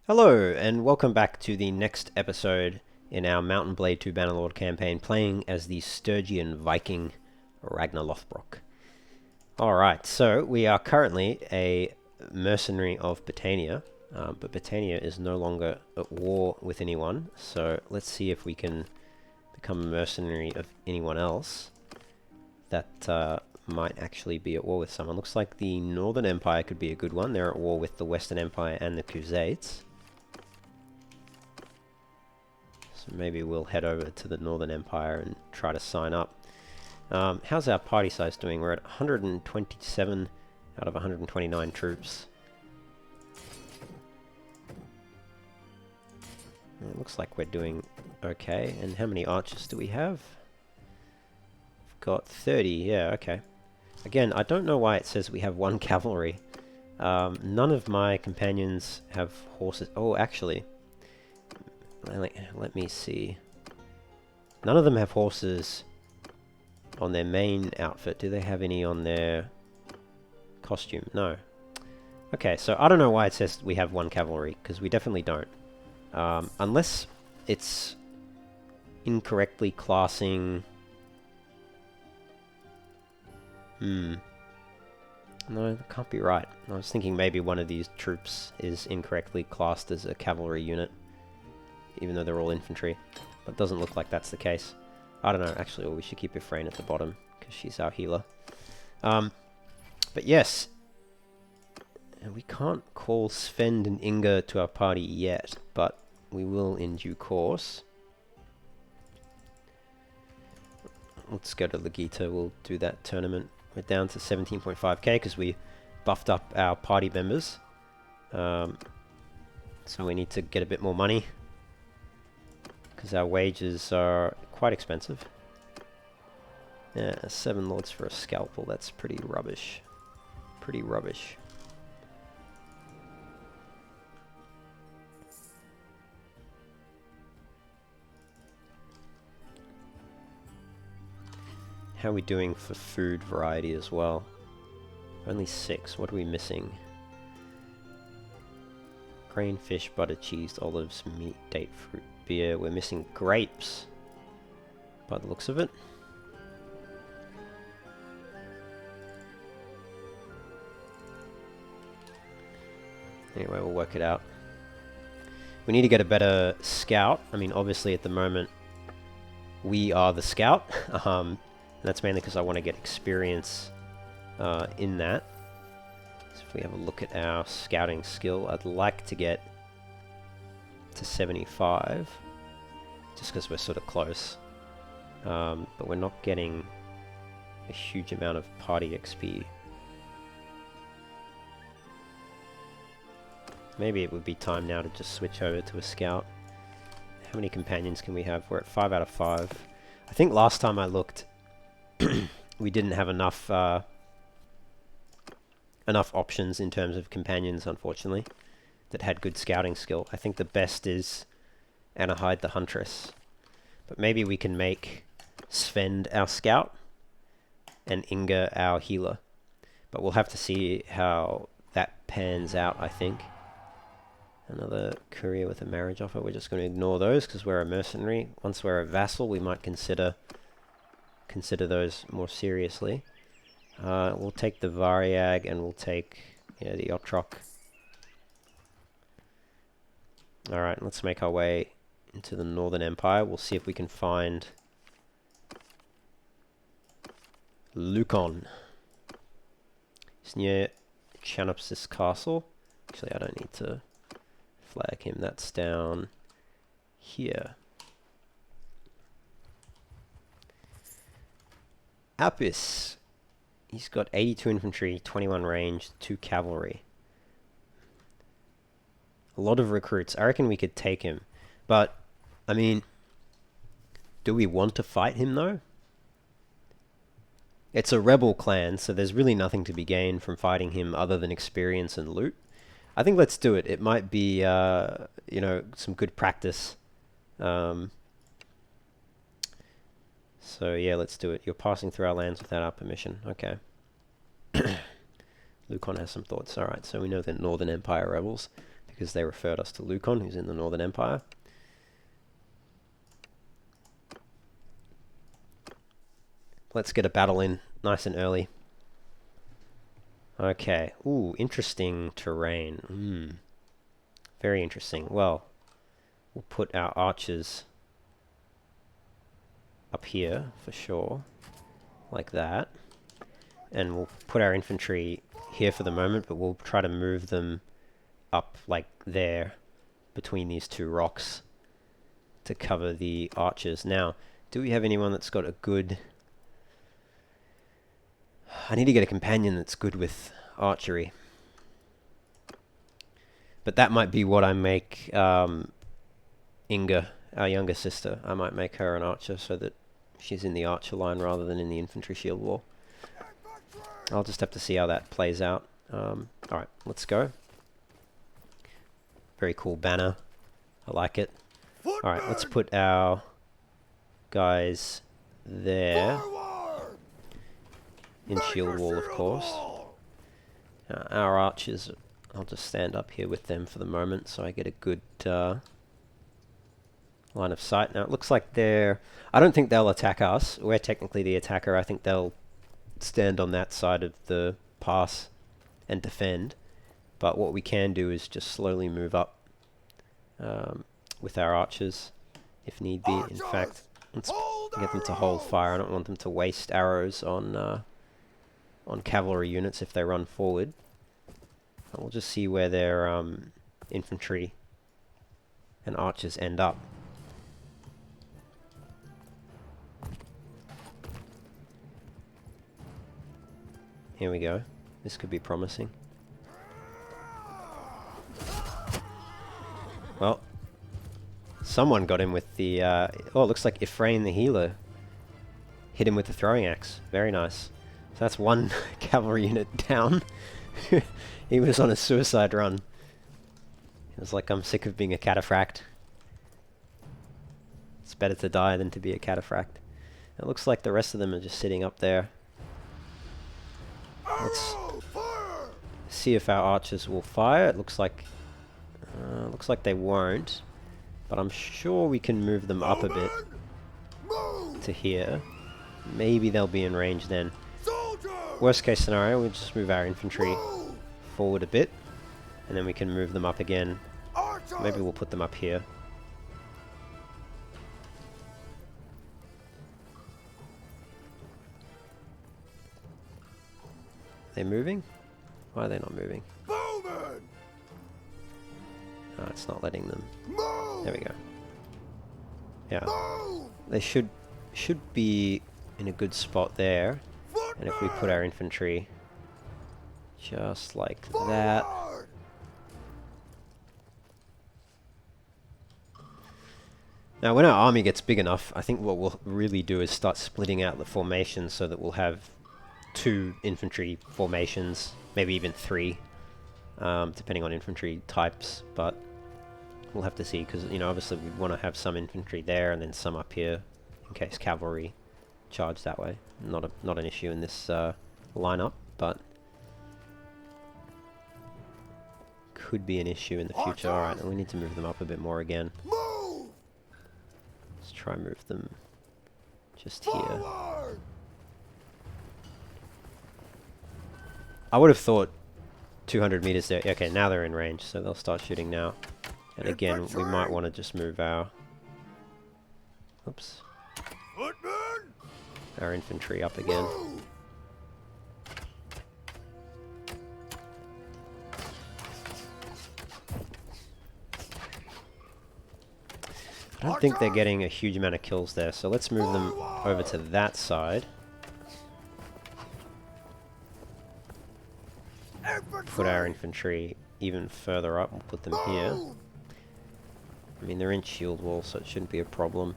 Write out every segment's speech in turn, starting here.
Hello, and welcome back to the next episode in our Mountain Blade 2 Bannerlord campaign, playing as the Sturgian Viking Ragnarr Loðbrók. Alright, so we are currently a mercenary of Britannia, but Britannia is no longer at war with anyone, so let's see if we can become a mercenary of anyone else that might actually be at war with someone. Looks like the Northern Empire could be a good one. They're at war with the Western Empire and the Crusades. So maybe we'll head over to the Northern Empire and try to sign up. How's our party size doing? We're at 127 out of 129 troops. It looks like we're doing okay. And how many archers do we have? We've got 30, yeah, okay. Again, I don't know why it says we have one cavalry. None of my companions have horses. Oh, actually, let me see. None of them have horses on their main outfit. Do they have any on their costume? No. Okay, so I don't know why it says we have one cavalry, because we definitely don't. Unless it's incorrectly classing... No, that can't be right. I was thinking maybe one of these troops is incorrectly classed as a cavalry unit, even though they're all infantry. But it doesn't look like that's the case. I don't know, actually, we should keep Ifrain at the bottom, because she's our healer. But yes, and we can't call Sven and Inga to our party yet, but we will in due course. Let's go to Legita, we'll do that tournament. We're down to 17.5k because we buffed up our party members. So we need to get a bit more money, because our wages are quite expensive. Yeah, 7 lords for a scalpel, that's pretty rubbish. Pretty rubbish. How are we doing for food variety as well? Only 6. What are we missing? Grain, fish, butter, cheese, olives, meat, date, fruit, beer. We're missing grapes, by the looks of it. Anyway, we'll work it out. We need to get a better scout. I mean, obviously at the moment, we are the scout. That's mainly because I want to get experience in that. So if we have a look at our scouting skill, I'd like to get to 75, just because we're sort of close. But we're not getting a huge amount of party XP. Maybe it would be time now to just switch over to a scout. How many companions can we have? We're at 5 out of 5. I think last time I looked, we didn't have enough enough options in terms of companions, unfortunately, that had good scouting skill. I think the best is Anahide the Huntress, but maybe we can make Sven our scout and Inga our healer, but we'll have to see how that pans out. I think another courier with a marriage offer, we're just going to ignore those because we're a mercenary. Once we're a vassal, we might consider those more seriously. We'll take the Variag and we'll take the Otrok. Alright, let's make our way into the Northern Empire. We'll see if we can find Lukon. It's near Chanopsis Castle. Actually, I don't need to flag him. That's down here. Apis. He's got 82 infantry, 21 range, 2 cavalry. A lot of recruits. I reckon we could take him. But, I mean, do we want to fight him though? It's a rebel clan, so there's really nothing to be gained from fighting him other than experience and loot. I think let's do it. It might be, some good practice. So yeah, let's do it. You're passing through our lands without our permission. Okay. Lukon has some thoughts. Alright, so we know the Northern Empire rebels. because they referred us to Lukon, who's in the Northern Empire. Let's get a battle in nice and early. Okay. Ooh, interesting terrain. Very interesting. Well, we'll put our archers up here for sure, like that. And we'll put our infantry here for the moment, but we'll try to move them up like there between these two rocks to cover the archers. Now, do we have anyone that's got a good... I need to get a companion that's good with archery. But that might be what I make Inga, our younger sister. I might make her an archer so that she's in the archer line rather than in the infantry shield wall. I'll just have to see how that plays out. Alright, let's go. Very cool banner. I like it. Alright, let's put our guys there. In shield wall, of course. Our archers, I'll just stand up here with them for the moment so I get a good line of sight. Now it looks like they're... I don't think they'll attack us. We're technically the attacker. I think they'll stand on that side of the pass and defend. But what we can do is just slowly move up with our archers if need be. In fact, let's get them to hold fire. I don't want them to waste arrows on cavalry units if they run forward. And we'll just see where their infantry and archers end up. Here we go. This could be promising. Well, someone got him with the... oh, it looks like Ephraim the healer hit him with the throwing axe. Very nice. So that's one cavalry unit down. He was on a suicide run. He was like, I'm sick of being a cataphract. It's better to die than to be a cataphract. It looks like the rest of them are just sitting up there. Let's see if our archers will fire. It looks like they won't, but I'm sure we can move them up a bit to here. Maybe they'll be in range then. Worst case scenario, we'll just move our infantry forward a bit, and then we can move them up again. Maybe we'll put them up here. They're moving? Why are they not moving? Oh, it's not letting them. There we go. Yeah. They should be in a good spot there. And if we put our infantry just like that. Now when our army gets big enough, I think what we'll really do is start splitting out the formations so that we'll have 2 infantry formations, maybe even 3, depending on infantry types, but we'll have to see, because, you know, obviously we want to have some infantry there and then some up here in case cavalry charge that way. Not an issue in this lineup, but could be an issue in the future. Alright, we need to move them up a bit more again. Let's try and move them just here. I would have thought 200 meters there. Okay, now they're in range, so they'll start shooting now. And again, we might want to just move our... Oops. Our infantry up again. I don't think they're getting a huge amount of kills there, so let's move them over to that side. Put our infantry even further up, we'll put them here. I mean, they're in shield wall, so it shouldn't be a problem.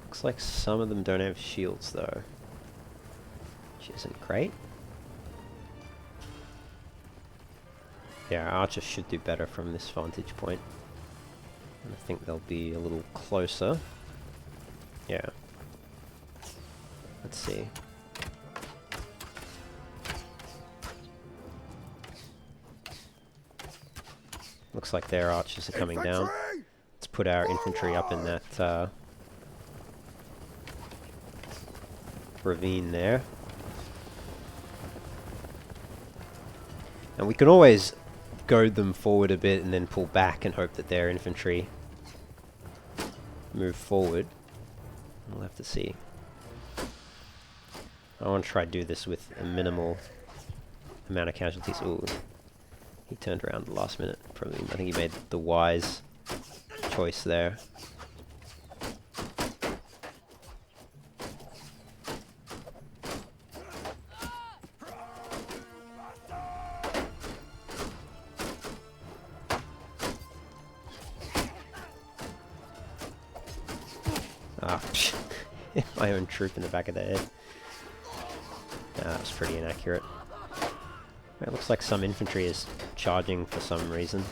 Looks like some of them don't have shields, though, which isn't great. Yeah, our archers should do better from this vantage point. And I think they'll be a little closer. Yeah. Let's see. Looks like their archers are coming down. Let's put our infantry up in that ravine there. And we can always goad them forward a bit and then pull back and hope that their infantry move forward. We'll have to see. I want to try to do this with a minimal amount of casualties. Ooh, he turned around at the last minute. Probably, I think he made the wise choice there. Ah, my own troop in the back of the head. That was pretty inaccurate. It looks like some infantry is charging for some reason.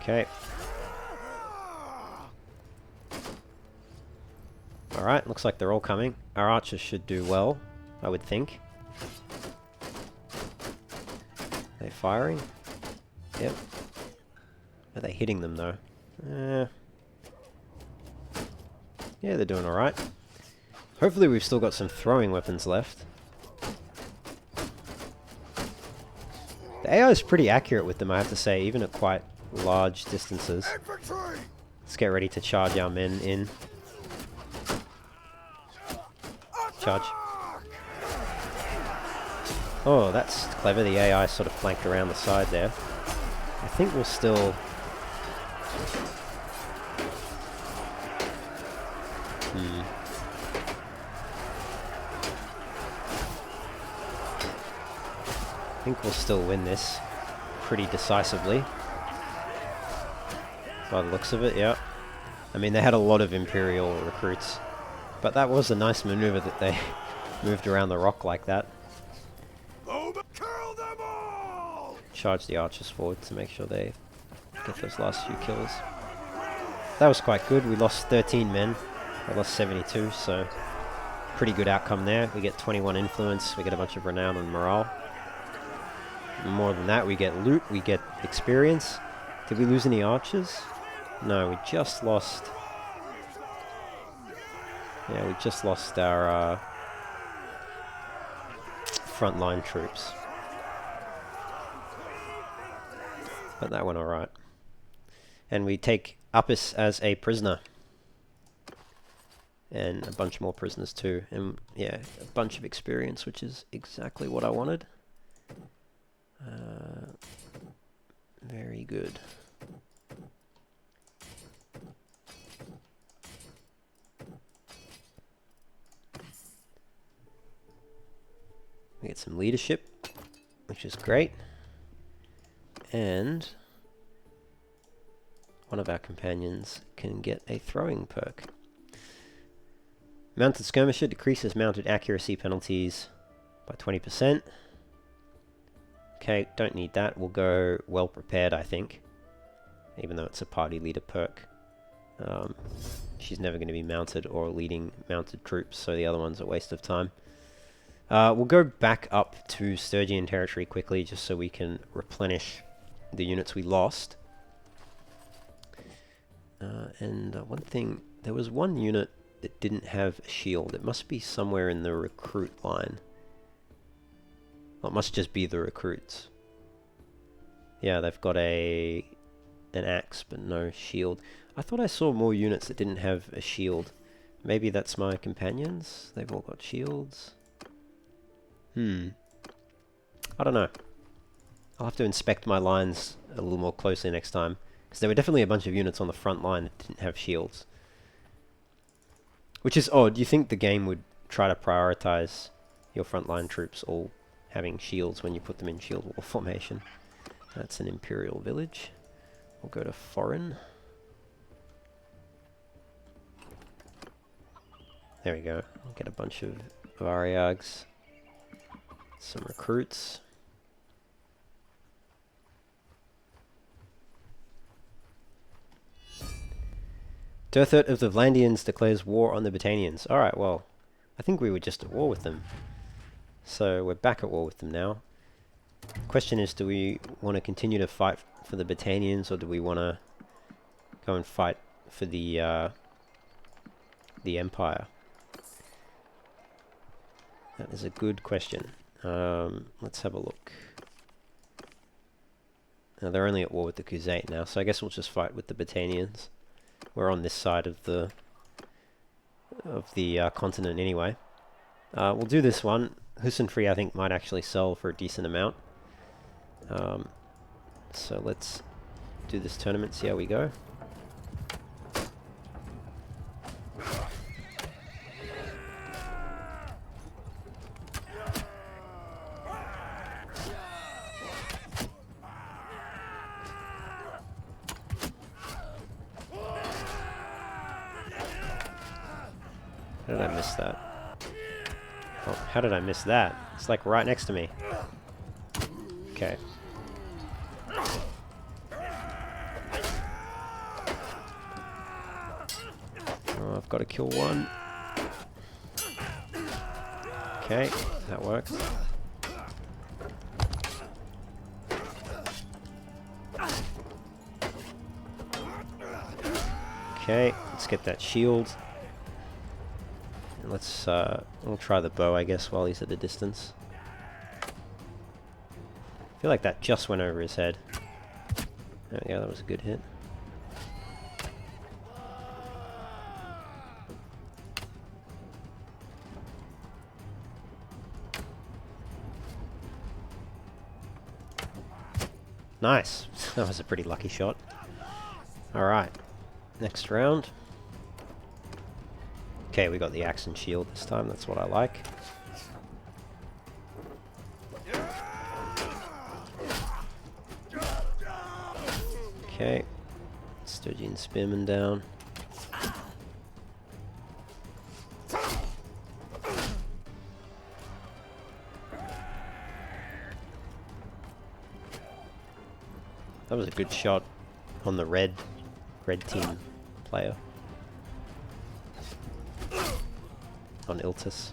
Okay. Alright, looks like they're all coming. Our archers should do well, I would think. Are they firing? Yep. Are they hitting them though? Yeah, they're doing alright. Hopefully we've still got some throwing weapons left. The AI is pretty accurate with them, I have to say, even at quite large distances. Let's get ready to charge our men in. Charge. Oh, that's clever. The AI sort of flanked around the side there. I think we'll still... I think we'll still win this pretty decisively. By the looks of it, yeah. I mean, they had a lot of Imperial recruits, but that was a nice maneuver that they moved around the rock like that. Charge the archers forward to make sure they get those last few kills. That was quite good. We lost 13 men. I lost 72, so pretty good outcome there. We get 21 influence, we get a bunch of renown and morale. More than that, we get loot, we get experience. Did we lose any archers? No, we just lost... Yeah, we just lost our frontline troops. But that went alright. And we take Uppus as a prisoner. And a bunch more prisoners too. And yeah, a bunch of experience, which is exactly what I wanted. Very good. We get some leadership, which is great. And one of our companions can get a throwing perk. Mounted skirmisher decreases mounted accuracy penalties by 20%. Okay, don't need that. We'll go well prepared, I think. Even though it's a party leader perk. She's never going to be mounted or leading mounted troops, so the other one's a waste of time. We'll go back up to Sturgian territory quickly, just so we can replenish the units we lost. And one thing, there was one unit that didn't have a shield. It must be somewhere in the recruit line. Well, it must just be the recruits. Yeah, they've got an axe, but no shield. I thought I saw more units that didn't have a shield. Maybe that's my companions? They've all got shields. I don't know. I'll have to inspect my lines a little more closely next time. Because there were definitely a bunch of units on the front line that didn't have shields. Which is odd. Do you think the game would try to prioritize your frontline troops all having shields when you put them in shield wall formation? That's an Imperial village. We'll go to foreign. There we go. We'll get a bunch of Variags. Some recruits. Derthert of the Vlandians declares war on the Britannians. Alright, well, I think we were just at war with them. So we're back at war with them now. The question is, do we want to continue to fight for the Britannians, or do we want to go and fight for the Empire? That is a good question. Let's have a look. Now they're only at war with the Crusade now, so I guess we'll just fight with the Britannians. We're on this side of the continent anyway. We'll do this one. Husseinfree, I think, might actually sell for a decent amount. So let's do this tournament, see how we go. How did I miss that? Oh, how did I miss that? It's like right next to me. Okay. Oh, I've got to kill one. Okay, that works. Okay, let's get that shield. And let's, we'll try the bow, I guess, while he's at a distance. I feel like that just went over his head. There we go, that was a good hit. Nice. That was a pretty lucky shot. Alright. Next round. Okay, we got the axe and shield this time. That's what I like. Okay. Sturgian spearman down. That was a good shot on the red team player. On Iltis.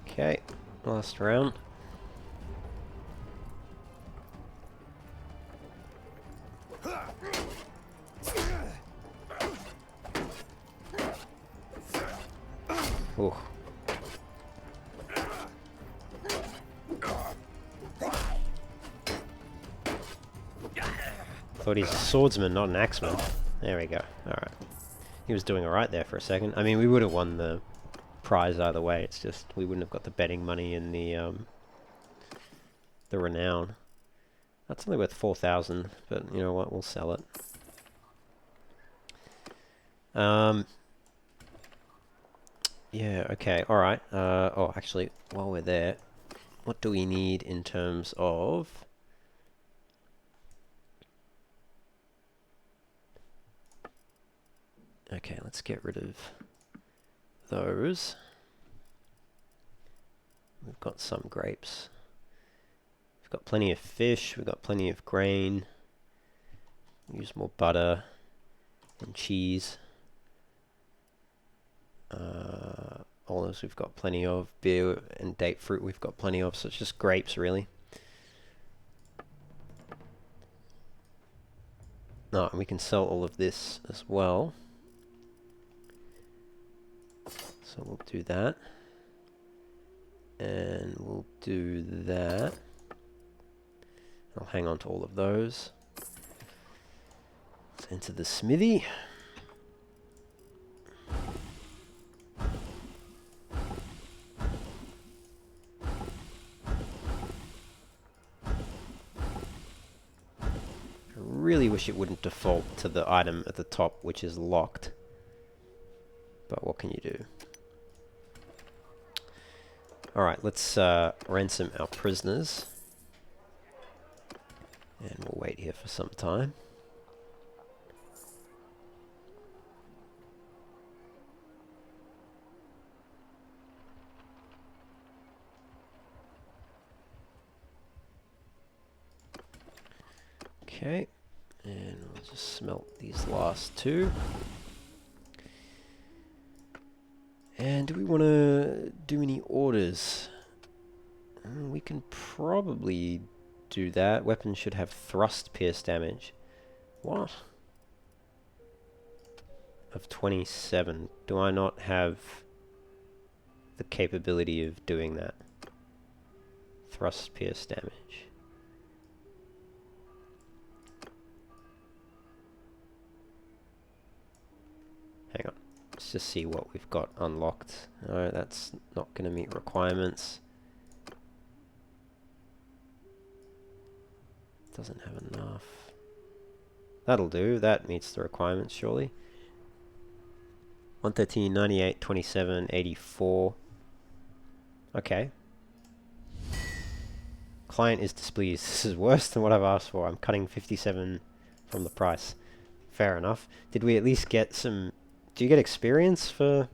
Okay, last round. Ooh. Thought he's a swordsman, not an axeman. There we go. Alright. He was doing alright there for a second. I mean, we would have won the prize either way. It's just we wouldn't have got the betting money and the renown. That's only worth 4,000, but you know what? We'll sell it. Yeah, okay, alright. Oh, actually, while we're there, what do we need in terms of... Okay, let's get rid of those. We've got some grapes. We've got plenty of fish, we've got plenty of grain. Use more butter and cheese. Olives we've got plenty of. Beer and date fruit we've got plenty of, so it's just grapes really. No, and we can sell all of this as well. So we'll do that. And we'll do that. I'll hang on to all of those. Let's enter the smithy. Really wish it wouldn't default to the item at the top, which is locked. But what can you do? Alright, let's ransom our prisoners. And we'll wait here for some time. Okay, and we'll just smelt these last two. And do we want to do any orders? We can probably do that. Weapons should have thrust pierce damage. What? Of 27. Do I not have the capability of doing that? Thrust pierce damage. Hang on. Let's just see what we've got unlocked. No, that's not going to meet requirements. Doesn't have enough. That'll do. That meets the requirements, surely. 113, 98, 27, 84. Okay. Client is displeased. This is worse than what I've asked for. I'm cutting 57 from the price. Fair enough. Did we at least get some... Do you get experience for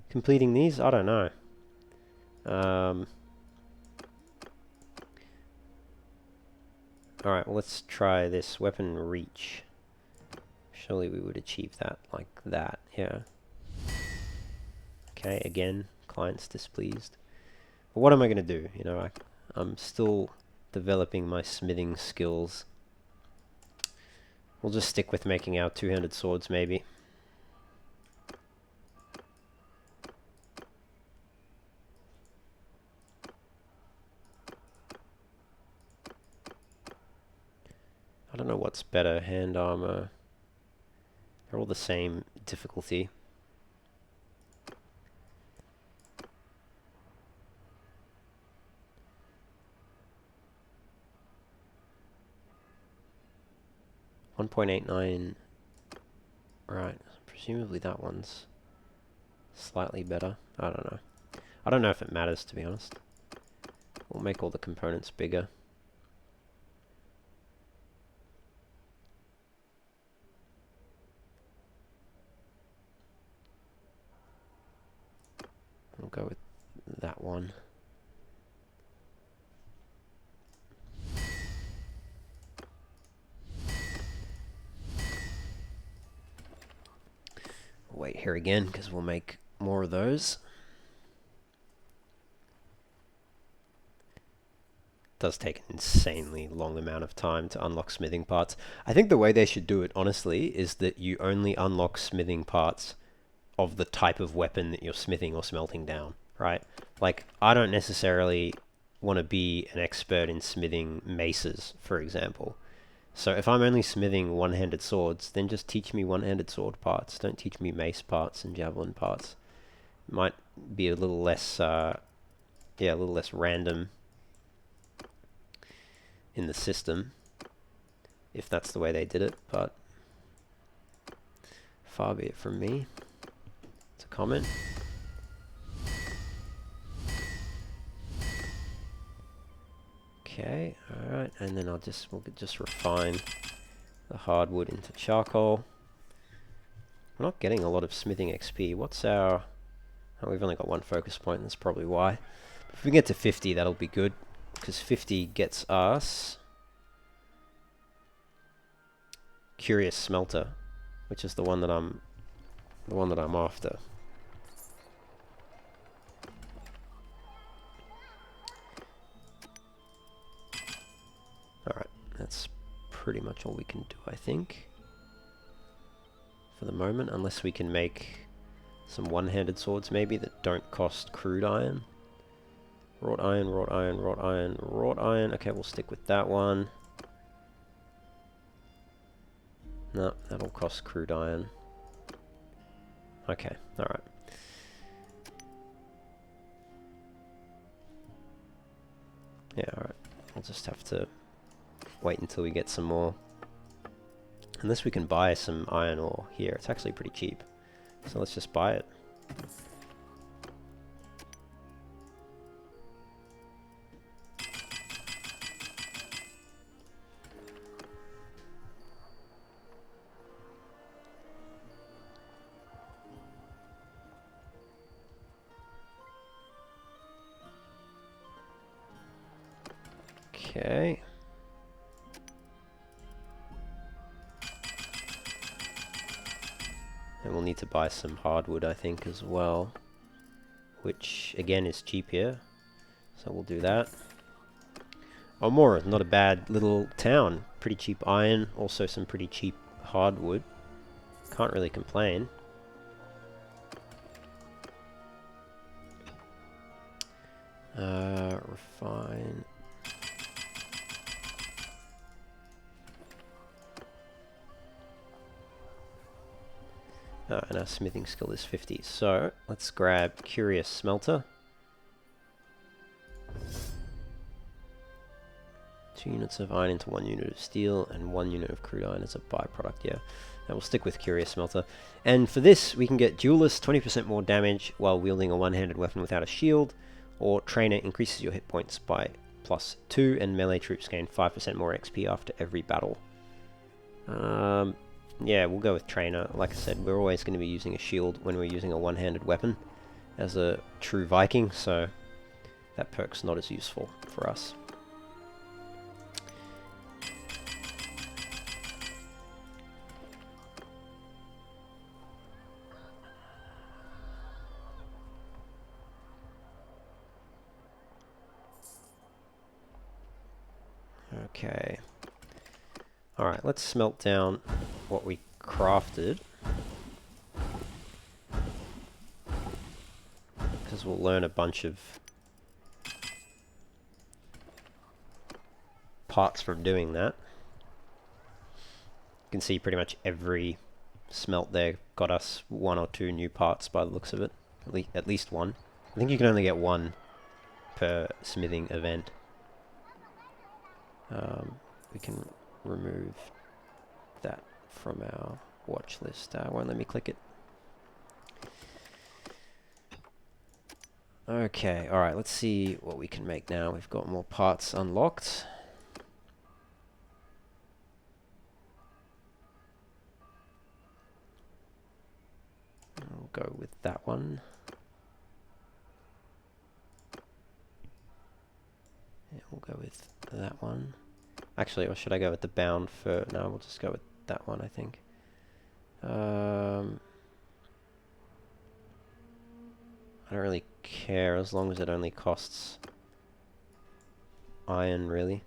completing these? I don't know. Alright, well, let's try this. Weapon reach. Surely we would achieve that like that, yeah. Okay, again, client's displeased. But what am I going to do? You know, I'm still developing my smithing skills. We'll just stick with making our two-handed swords, maybe. I don't know what's better, hand armor. They're all the same difficulty. .89. Right, presumably that one's slightly better. I don't know. I don't know if it matters, to be honest. We'll make all the components bigger. We'll go with that one. We'll wait here again, because we'll make more of those. Does take an insanely long amount of time to unlock smithing parts. I think the way they should do it, honestly, is that you only unlock smithing parts of the type of weapon that you're smithing or smelting down, right? Like, I don't necessarily want to be an expert in smithing maces, for example. So if I'm only smithing one-handed swords, then just teach me one-handed sword parts. Don't teach me mace parts and javelin parts. It might be a little less, yeah, a little less random in the system, if that's the way they did it, but far be it from me to comment. Okay, alright, and then we'll just refine the hardwood into charcoal. We're not getting a lot of smithing XP. What's our... Oh, we've only got one focus point, that's probably why. If we get to 50, that'll be good, because 50 gets us Curious Smelter, which is the one that I'm after. Alright, that's pretty much all we can do, I think, for the moment, unless we can make some one-handed swords maybe that don't cost crude iron. Wrought iron, wrought iron, wrought iron, wrought iron. Okay, we'll stick with that one. No, that'll cost crude iron. Okay, alright. Yeah, alright. We'll just have to wait until we get some more. Unless we can buy some iron ore here. It's actually pretty cheap. So let's just buy it. Okay. need to buy some hardwood, I think, as well. Which, again, is cheap here. So we'll do that. Almora, not a bad little town. Pretty cheap iron, also some pretty cheap hardwood. Can't really complain. Refine. And our smithing skill is 50. So, let's grab Curious Smelter. 2 units of iron into 1 unit of steel, and 1 unit of crude iron as a byproduct, yeah. And we'll stick with Curious Smelter. And for this, we can get Duelist, 20% more damage while wielding a one-handed weapon without a shield, or Trainer increases your hit points by +2, and melee troops gain 5% more XP after every battle. Yeah, we'll go with Trainer. Like I said, we're always going to be using a shield when we're using a one-handed weapon as a true Viking, so that perk's not as useful for us. Okay. Alright, let's smelt down what we crafted. Because we'll learn a bunch of parts from doing that. You can see pretty much every smelt there got us 1 or 2 new parts by the looks of it. At least 1. I think you can only get 1 per smithing event. We can remove that from our watch list. Won't let me click it. Okay, alright, let's see what we can make now. We've got more parts unlocked. I'll go with that one. Yeah, we'll go with that one. Actually, or should I go with the bound for... No, we'll just go with that one, I think. I don't really care as long as it only costs iron, really.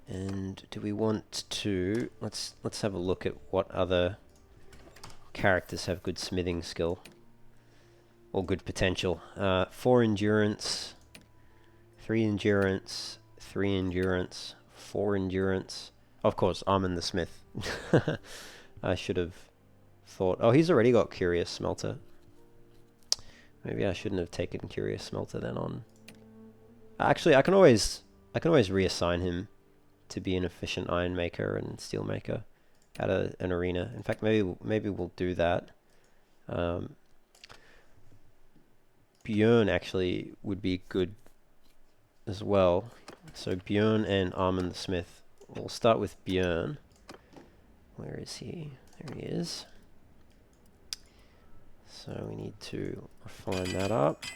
And do we want to... Let's have a look at what other characters have good smithing skill or good potential. 4 endurance, 3 endurance, 3 endurance, 4 endurance. Of course, Armin the Smith. I should have thought. Oh, he's already got Curious Smelter. Maybe I shouldn't have taken Curious Smelter then on. Actually, I can always reassign him to be an efficient iron maker and steel maker at an arena. In fact, maybe we'll do that. Björn actually would be good as well. So Björn and Armin the Smith. We'll start with Björn. Where is he? There he is. So we need to refine that up.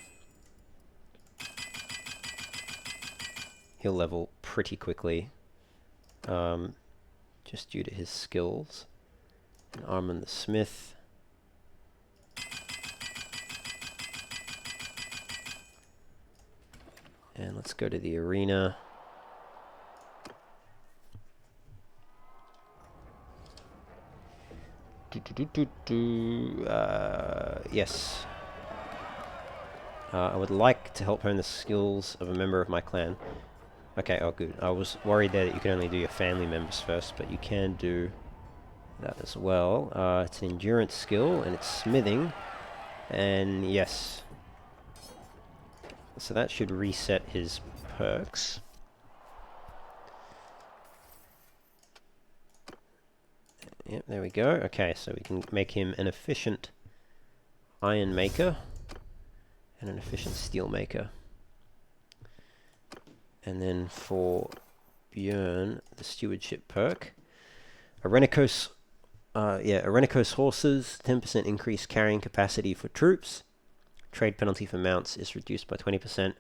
He'll level pretty quickly. Just due to his skills. And Armin the Smith. And let's go to the arena. Yes. I would like to help hone the skills of a member of my clan. Okay, oh good. I was worried there that you can only do your family members first, but you can do that as well. It's an endurance skill, and it's smithing. And yes. So that should reset his perks. Yep, there we go. Okay, so we can make him an efficient iron maker and an efficient steel maker. And then for Björn, the stewardship perk. Arenikos horses, 10% increased carrying capacity for troops. Trade penalty for mounts is reduced by 20%,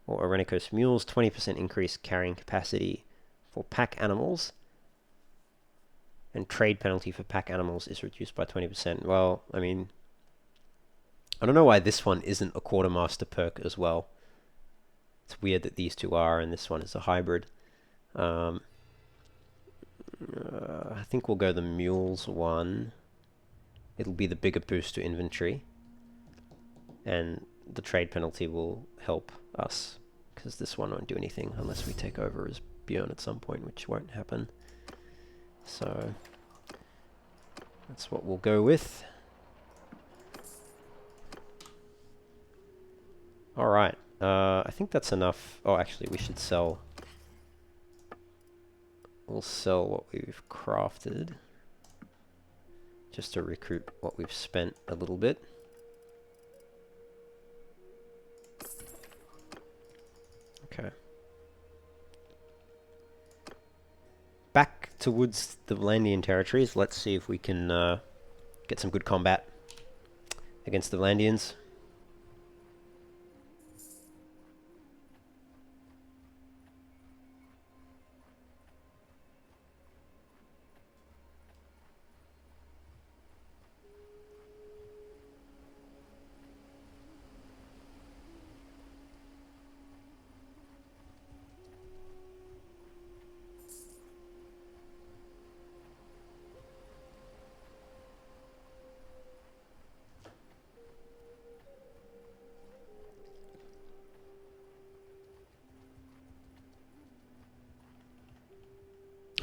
or Orenicos mules, 20% increased carrying capacity for pack animals. And trade penalty for pack animals is reduced by 20%. Well, I mean, I don't know why this one isn't a quartermaster perk as well. It's weird that these two are, and this one is a hybrid. I think we'll go the mules one. It'll be the bigger boost to inventory. And the trade penalty will help us, because this one won't do anything unless we take over as Bjorn at some point, which won't happen. So that's what we'll go with. Alright, I think that's enough. Oh, actually, we should sell. We'll sell what we've crafted, just to recoup what we've spent a little bit. Okay. Back towards the Vlandian territories. Let's see if we can get some good combat against the Vlandians.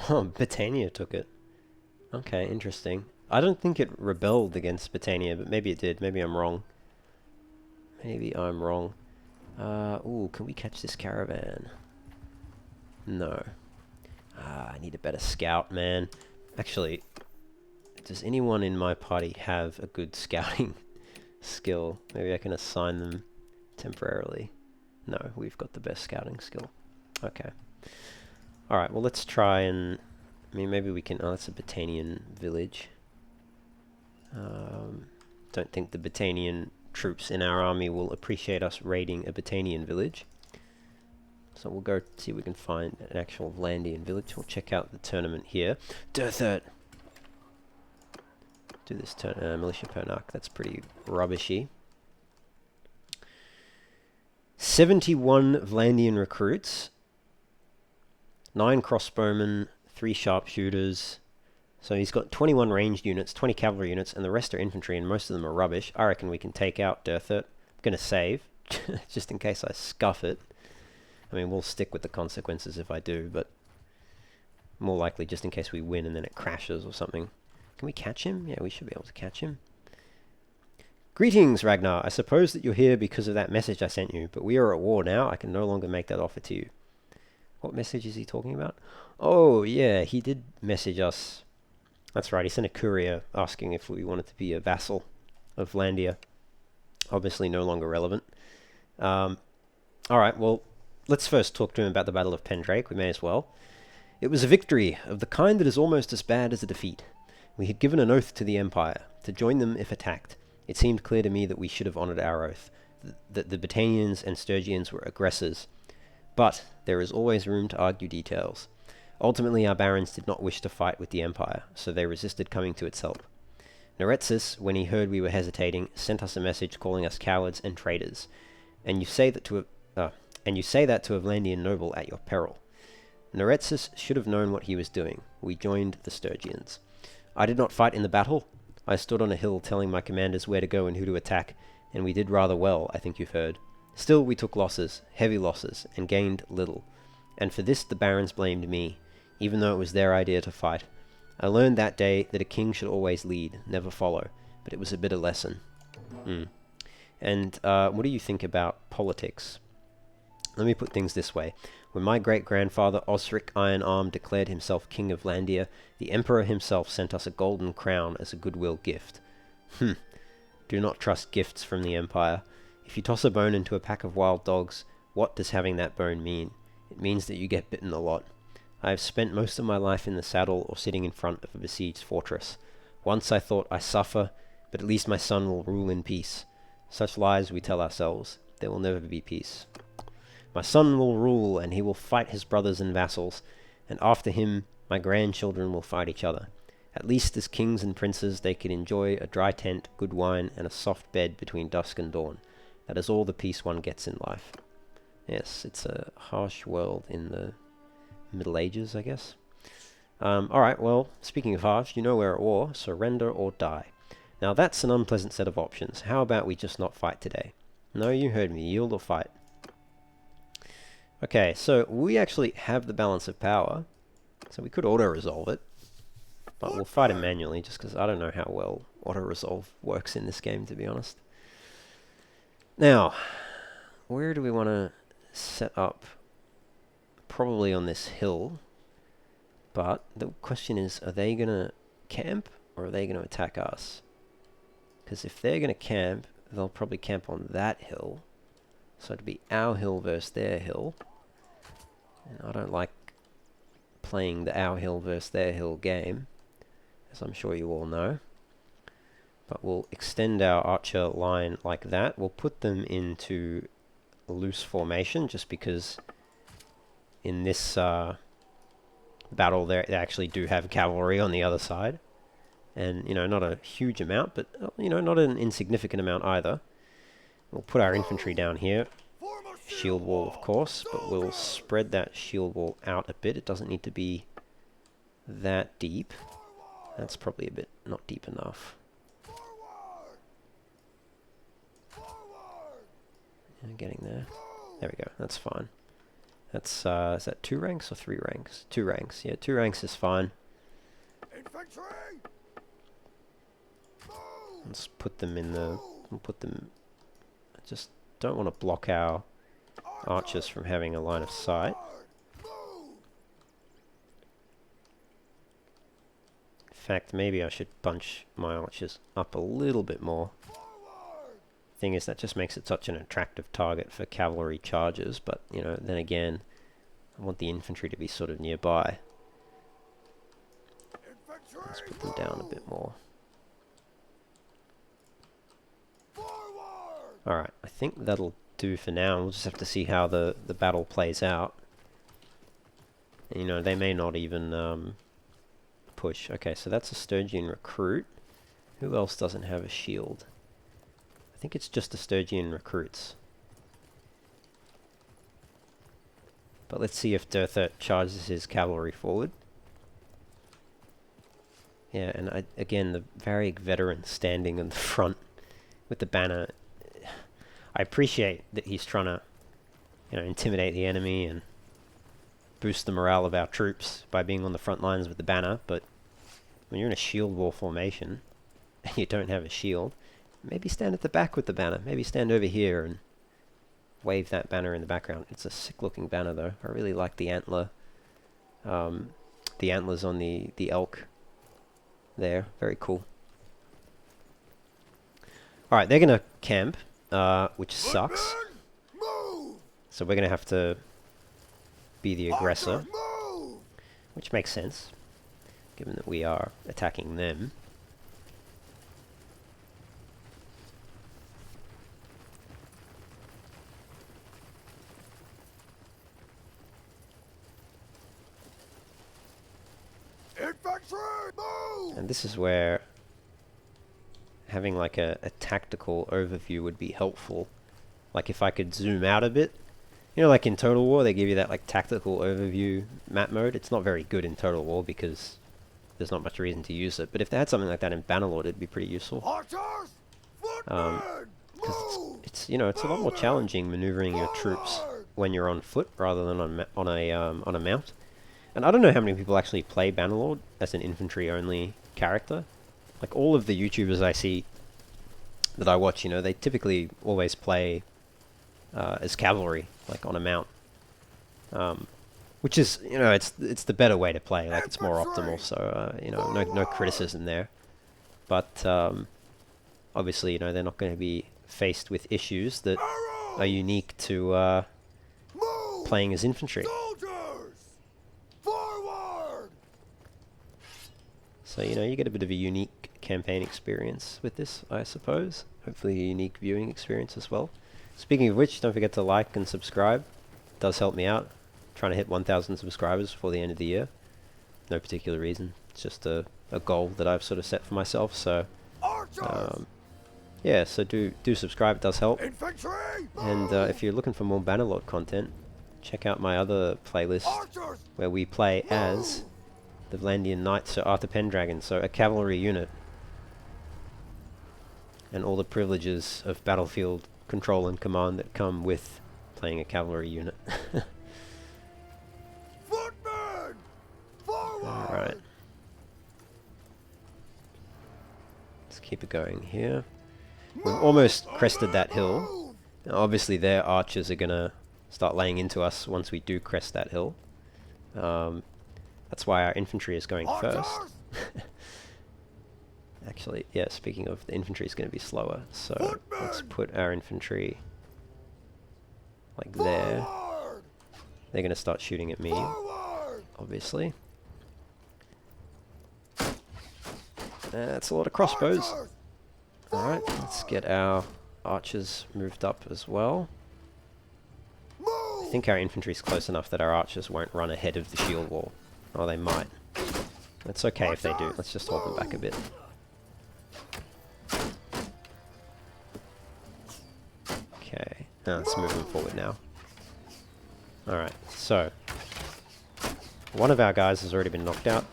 Oh, Britannia took it. Okay, interesting. I don't think it rebelled against Britannia, but maybe it did. Maybe I'm wrong. Maybe I'm wrong. Ooh, can we catch this caravan? No. I need a better scout, man. Actually, does anyone in my party have a good scouting skill? Maybe I can assign them temporarily. No, we've got the best scouting skill. Okay. Alright, well let's try and... I mean, maybe we can... Oh, that's a Britannian village. Don't think the Britannian troops in our army will appreciate us raiding a Britannian village. So we'll go see if we can find an actual Vlandian village. We'll check out the tournament here. Durthert! Do this militia Pernarch. That's pretty rubbishy. 71 Vlandian recruits. 9 crossbowmen, 3 sharpshooters. So he's got 21 ranged units, 20 cavalry units, and the rest are infantry, and most of them are rubbish. I reckon we can take out Durthert. I'm going to save, just in case I scuff it. I mean, we'll stick with the consequences if I do, but more likely just in case we win and then it crashes or something. Can we catch him? Yeah, we should be able to catch him. Greetings, Ragnarr. I suppose that you're here because of that message I sent you, but we are at war now. I can no longer make that offer to you. What message is he talking about? Oh, yeah, he did message us. That's right, he sent a courier asking if we wanted to be a vassal of Vlandia. Obviously no longer relevant. Alright, well, let's first talk to him about the Battle of Pendrake. We may as well. It was a victory of the kind that is almost as bad as a defeat. We had given an oath to the Empire, to join them if attacked. It seemed clear to me that we should have honoured our oath, that the Britannians and Sturgians were aggressors. But there is always room to argue details. Ultimately, our barons did not wish to fight with the Empire, so they resisted coming to its help. Noretsis, when he heard we were hesitating, sent us a message calling us cowards and traitors. And you say that to a Vlandian noble at your peril. Noretsis should have known what he was doing. We joined the Sturgians. I did not fight in the battle. I stood on a hill telling my commanders where to go and who to attack, and we did rather well, I think you've heard. Still, we took losses, heavy losses, and gained little. And for this the barons blamed me, even though it was their idea to fight. I learned that day that a king should always lead, never follow, but it was a bitter lesson. And what do you think about politics? Let me put things this way. When my great-grandfather Osric Iron-Arm declared himself king of Vlandia, the emperor himself sent us a golden crown as a goodwill gift. Do not trust gifts from the empire. If you toss a bone into a pack of wild dogs, what does having that bone mean? It means that you get bitten a lot. I have spent most of my life in the saddle or sitting in front of a besieged fortress. Once I thought I suffer, but at least my son will rule in peace. Such lies we tell ourselves. There will never be peace. My son will rule, and he will fight his brothers and vassals, and after him my grandchildren will fight each other. At least as kings and princes they can enjoy a dry tent, good wine, and a soft bed between dusk and dawn. That is all the peace one gets in life. Yes, it's a harsh world in the Middle Ages, I guess. Alright, well, speaking of harsh, you know we're at war. Surrender or die. Now that's an unpleasant set of options. How about we just not fight today? No, you heard me. Yield or fight. Okay, so we actually have the balance of power, so we could auto-resolve it, but we'll fight him manually, just because I don't know how well auto-resolve works in this game, to be honest. Now, where do we want to set up? Probably on this hill, but the question is, are they going to camp, or are they going to attack us? Because if they're going to camp, they'll probably camp on that hill. So it'd be our hill versus their hill. And I don't like playing the our hill versus their hill game, as I'm sure you all know. But we'll extend our archer line like that. We'll put them into a loose formation, just because in this battle they actually do have cavalry on the other side. And, you know, not a huge amount, but, you know, not an insignificant amount either. We'll put our infantry down here. Shield wall, of course, but we'll spread that shield wall out a bit. It doesn't need to be that deep. That's probably a bit not deep enough. Yeah, getting there. There we go. That's fine. That's is that 2 ranks or 3 ranks? 2 ranks. Yeah, 2 ranks is fine. Let's put them in the... We'll put them... I just don't want to block our archers from having a line of sight. In fact, maybe I should bunch my archers up a little bit more. Thing is, that just makes it such an attractive target for cavalry charges, but, you know, then again, I want the infantry to be sort of nearby. Let's put them down a bit more. Alright, I think that'll do for now. We'll just have to see how the battle plays out. And, you know, they may not even push. Okay, so that's a Sturgian recruit. Who else doesn't have a shield? I think it's just the Sturgian recruits. But let's see if Dertha charges his cavalry forward. Yeah, and again, the Varieg veteran standing in the front with the banner. I appreciate that he's trying to, you know, intimidate the enemy and boost the morale of our troops by being on the front lines with the banner, but when you're in a shield wall formation and you don't have a shield, maybe stand at the back with the banner. Maybe stand over here and wave that banner in the background. It's a sick looking banner though. I really like the antler, the antlers on the elk there. Very cool. Alright, they're gonna camp. Which sucks. So we're going to have to be the aggressor, which makes sense, given that we are attacking them. And this is where having like a tactical overview would be helpful. Like if I could zoom out a bit. You know, like in Total War, they give you that like tactical overview map mode. It's not very good in Total War because there's not much reason to use it. But if they had something like that in Bannerlord, it'd be pretty useful. Because it's you know, it's a lot more challenging maneuvering your troops when you're on foot rather than on a mount. And I don't know how many people actually play Bannerlord as an infantry only character. Like all of the YouTubers I see that I watch, you know, they typically always play as cavalry, like on a mount, which is, you know, it's the better way to play. Like it's more optimal. So you know, no criticism there. But obviously, you know, they're not going to be faced with issues that are unique to playing as infantry. So, you know, you get a bit of a unique campaign experience with this, I suppose. Hopefully a unique viewing experience as well. Speaking of which, don't forget to like and subscribe. does help me out. Trying to hit 1,000 subscribers before the end of the year. No particular reason. It's just a goal that I've sort of set for myself. So, yeah. So do subscribe. It does help. And if you're looking for more Bannerlord content, check out my other playlist where we play as the Vlandian Knights, so Arthur Pendragon, so a cavalry unit, and all the privileges of battlefield control and command that come with playing a cavalry unit. Alright. Let's keep it going here. We've almost crested that hill. Now obviously their archers are gonna start laying into us once we do crest that hill. That's why our infantry is going first. Actually, yeah, speaking of, the infantry is going to be slower, so let's put our infantry like there. They're going to start shooting at me, obviously. That's a lot of crossbows. Alright, let's get our archers moved up as well. I think our infantry is close enough that our archers won't run ahead of the shield wall. Oh, they might. It's okay if they do. Let's just hold them back a bit. Okay, now let's move them forward now. Alright, so one of our guys has already been knocked out.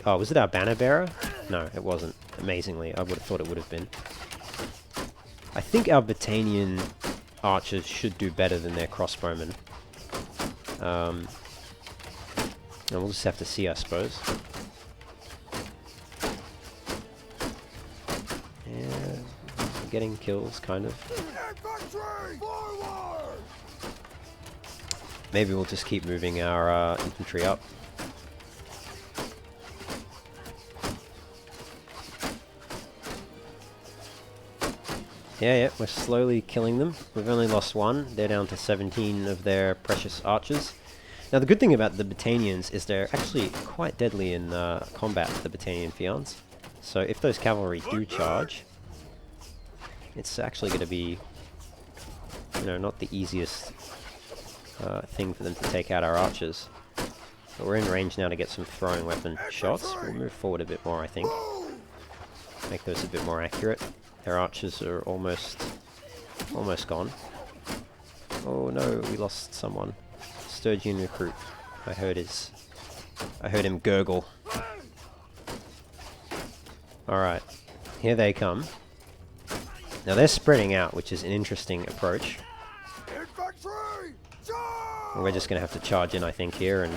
Oh, was it our banner bearer? No, it wasn't. Amazingly, I would have thought it would have been. I think our Battanian archers should do better than their crossbowmen. And we'll just have to see, I suppose. Yeah, we're getting kills, kind of. Maybe we'll just keep moving our infantry up. Yeah, we're slowly killing them. We've only lost one. They're down to 17 of their precious archers. Now the good thing about the Battanians is they're actually quite deadly in combat, the Battanian Fians. So if those cavalry do charge, it's actually going to be, you know, not the easiest thing for them to take out our archers. But we're in range now to get some throwing weapon shots. We'll move forward a bit more, I think. Make those a bit more accurate. Their archers are almost gone. Oh no, we lost someone. Sturgian recruit. I heard him gurgle. Alright, here they come. Now they're spreading out, which is an interesting approach. We're just going to have to charge in, I think, here and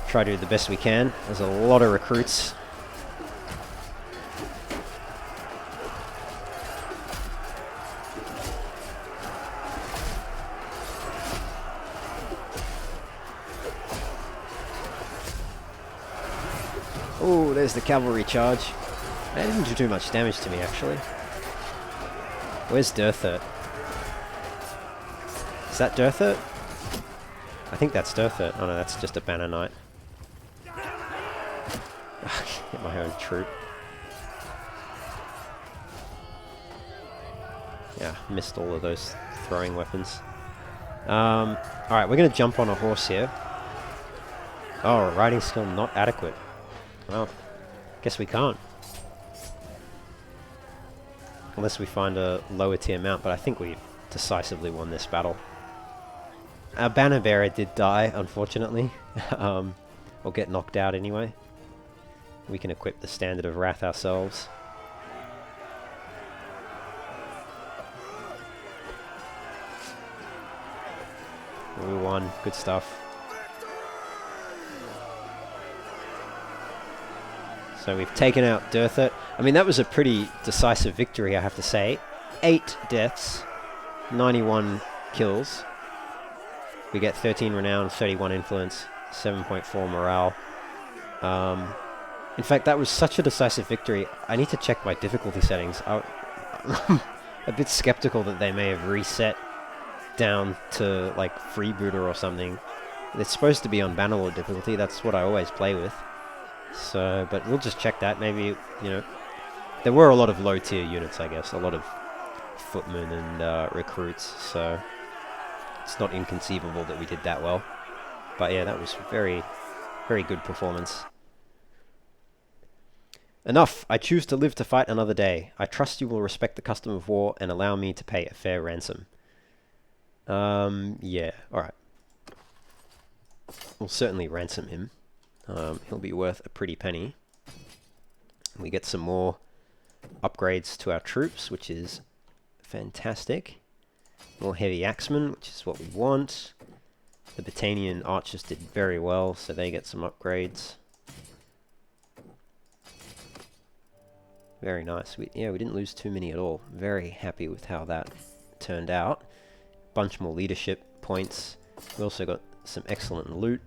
try to do the best we can. There's a lot of recruits. Oh, there's the cavalry charge. That didn't do too much damage to me, actually. Where's Durthert? Is that Durthert? I think that's Durthert. Oh no, that's just a banner knight. Get my own troop. Yeah, missed all of those throwing weapons. Alright, we're going to jump on a horse here. Oh, riding skill not adequate. Well, guess we can't. Unless we find a lower tier mount, but I think we've decisively won this battle. Our banner bearer did die, unfortunately. Or get knocked out anyway. We can equip the Standard of Wrath ourselves. We won. Good stuff. So we've taken out Durthert. I mean, that was a pretty decisive victory, I have to say. 8 deaths, 91 kills. We get 13 renown, 31 influence, 7.4 morale. In fact, that was such a decisive victory. I need to check my difficulty settings. I'm a bit skeptical that they may have reset down to like freebooter or something. It's supposed to be on Bannerlord difficulty. That's what I always play with. So, but we'll just check that. Maybe, you know, there were a lot of low tier units, I guess, a lot of footmen and recruits. So it's not inconceivable that we did that well. But yeah, that was very, very good performance. Enough! I choose to live to fight another day. I trust you will respect the custom of war and allow me to pay a fair ransom. Yeah, alright. We'll certainly ransom him. He'll be worth a pretty penny. We get some more upgrades to our troops, which is fantastic. More heavy axemen, which is what we want. The Battanian archers did very well, so they get some upgrades. Very nice. We didn't lose too many at all. Very happy with how that turned out. Bunch more leadership points. We also got some excellent loot.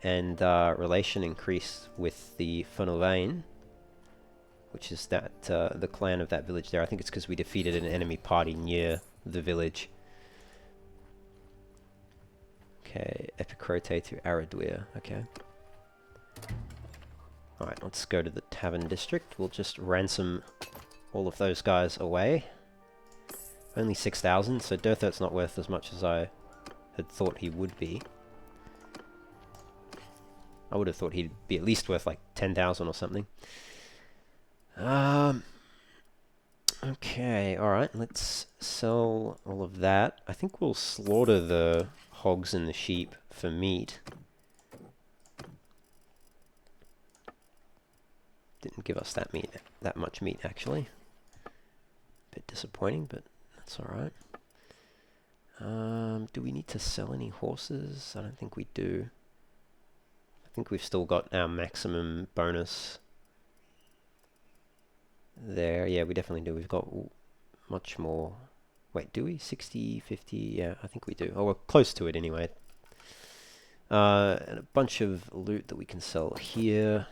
And relation increased with the Funnelvain, which is that the clan of that village there. I think it's because we defeated an enemy party near the village. Okay, Epicrote to Araduir. Okay. Alright, let's go to the Tavern District. We'll just ransom all of those guys away. Only 6,000, so Durthert's not worth as much as I had thought he would be. I would have thought he'd be at least worth like 10,000 or something. Okay, alright, let's sell all of that. I think we'll slaughter the hogs and the sheep for meat. Didn't give us that much meat actually. Bit disappointing, but that's alright. Do we need to sell any horses? I don't think we do. I think we've still got our maximum bonus there. Yeah, we definitely do. We've got much more. Wait, do we? 60, 50? Yeah, I think we do. Oh, we're close to it anyway. And a bunch of loot that we can sell here.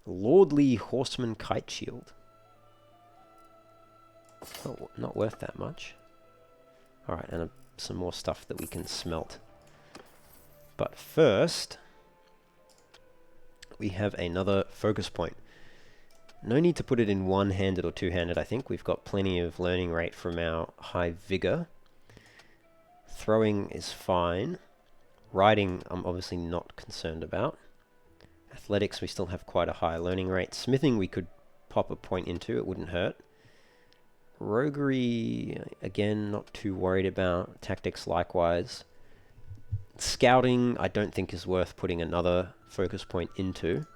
Lordly Horseman Kite Shield. Oh, not worth that much. Alright, and some more stuff that we can smelt. But first, we have another focus point. No need to put it in one-handed or two-handed, I think. We've got plenty of learning rate from our high vigor. Throwing is fine. Riding, I'm obviously not concerned about. Athletics, we still have quite a high learning rate. Smithing, we could pop a point into. It wouldn't hurt. Roguery, again, not too worried about. Tactics, likewise. Scouting, I don't think is worth putting another focus point into.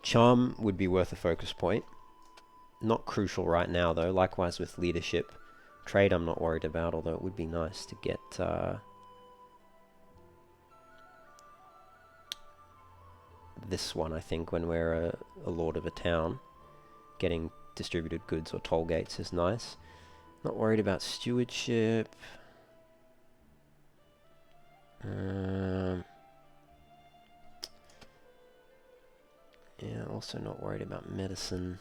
Charm would be worth a focus point. Not crucial right now, though. Likewise with leadership. Trade, I'm not worried about, although it would be nice to get... this one, I think, when we're a lord of a town. Getting distributed goods or toll gates is nice. Not worried about stewardship. Yeah, also not worried about medicine.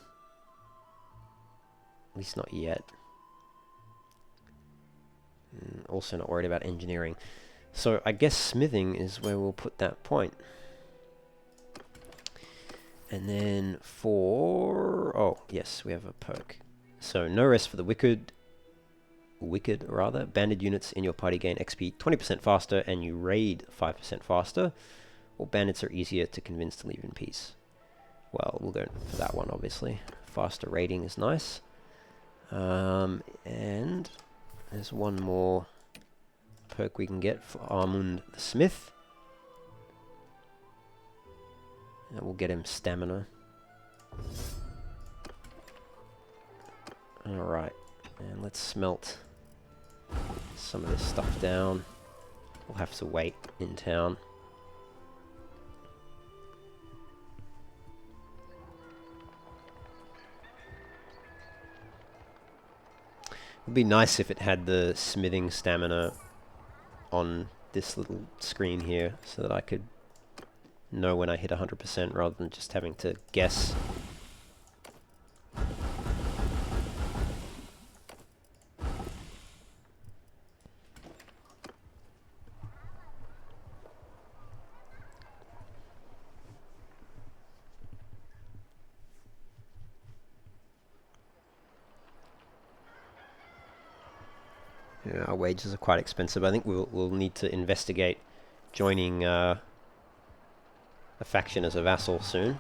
At least not yet. Also not worried about engineering. So I guess smithing is where we'll put that point. And then for... oh, yes, we have a perk. So no rest for the wicked, banded units in your party gain XP 20% faster and you raid 5% faster. Or bandits are easier to convince to leave in peace. Well, we'll go for that one, obviously. Faster raiding is nice. And there's one more perk we can get for Armund the Smith. And we'll get him stamina. Alright, and let's smelt some of this stuff down. We'll have to wait in town. It would be nice if it had the smithing stamina on this little screen here so that I could know when I hit 100% rather than just having to guess. Yeah, our wages are quite expensive. I think we'll need to investigate joining a faction as a vassal soon.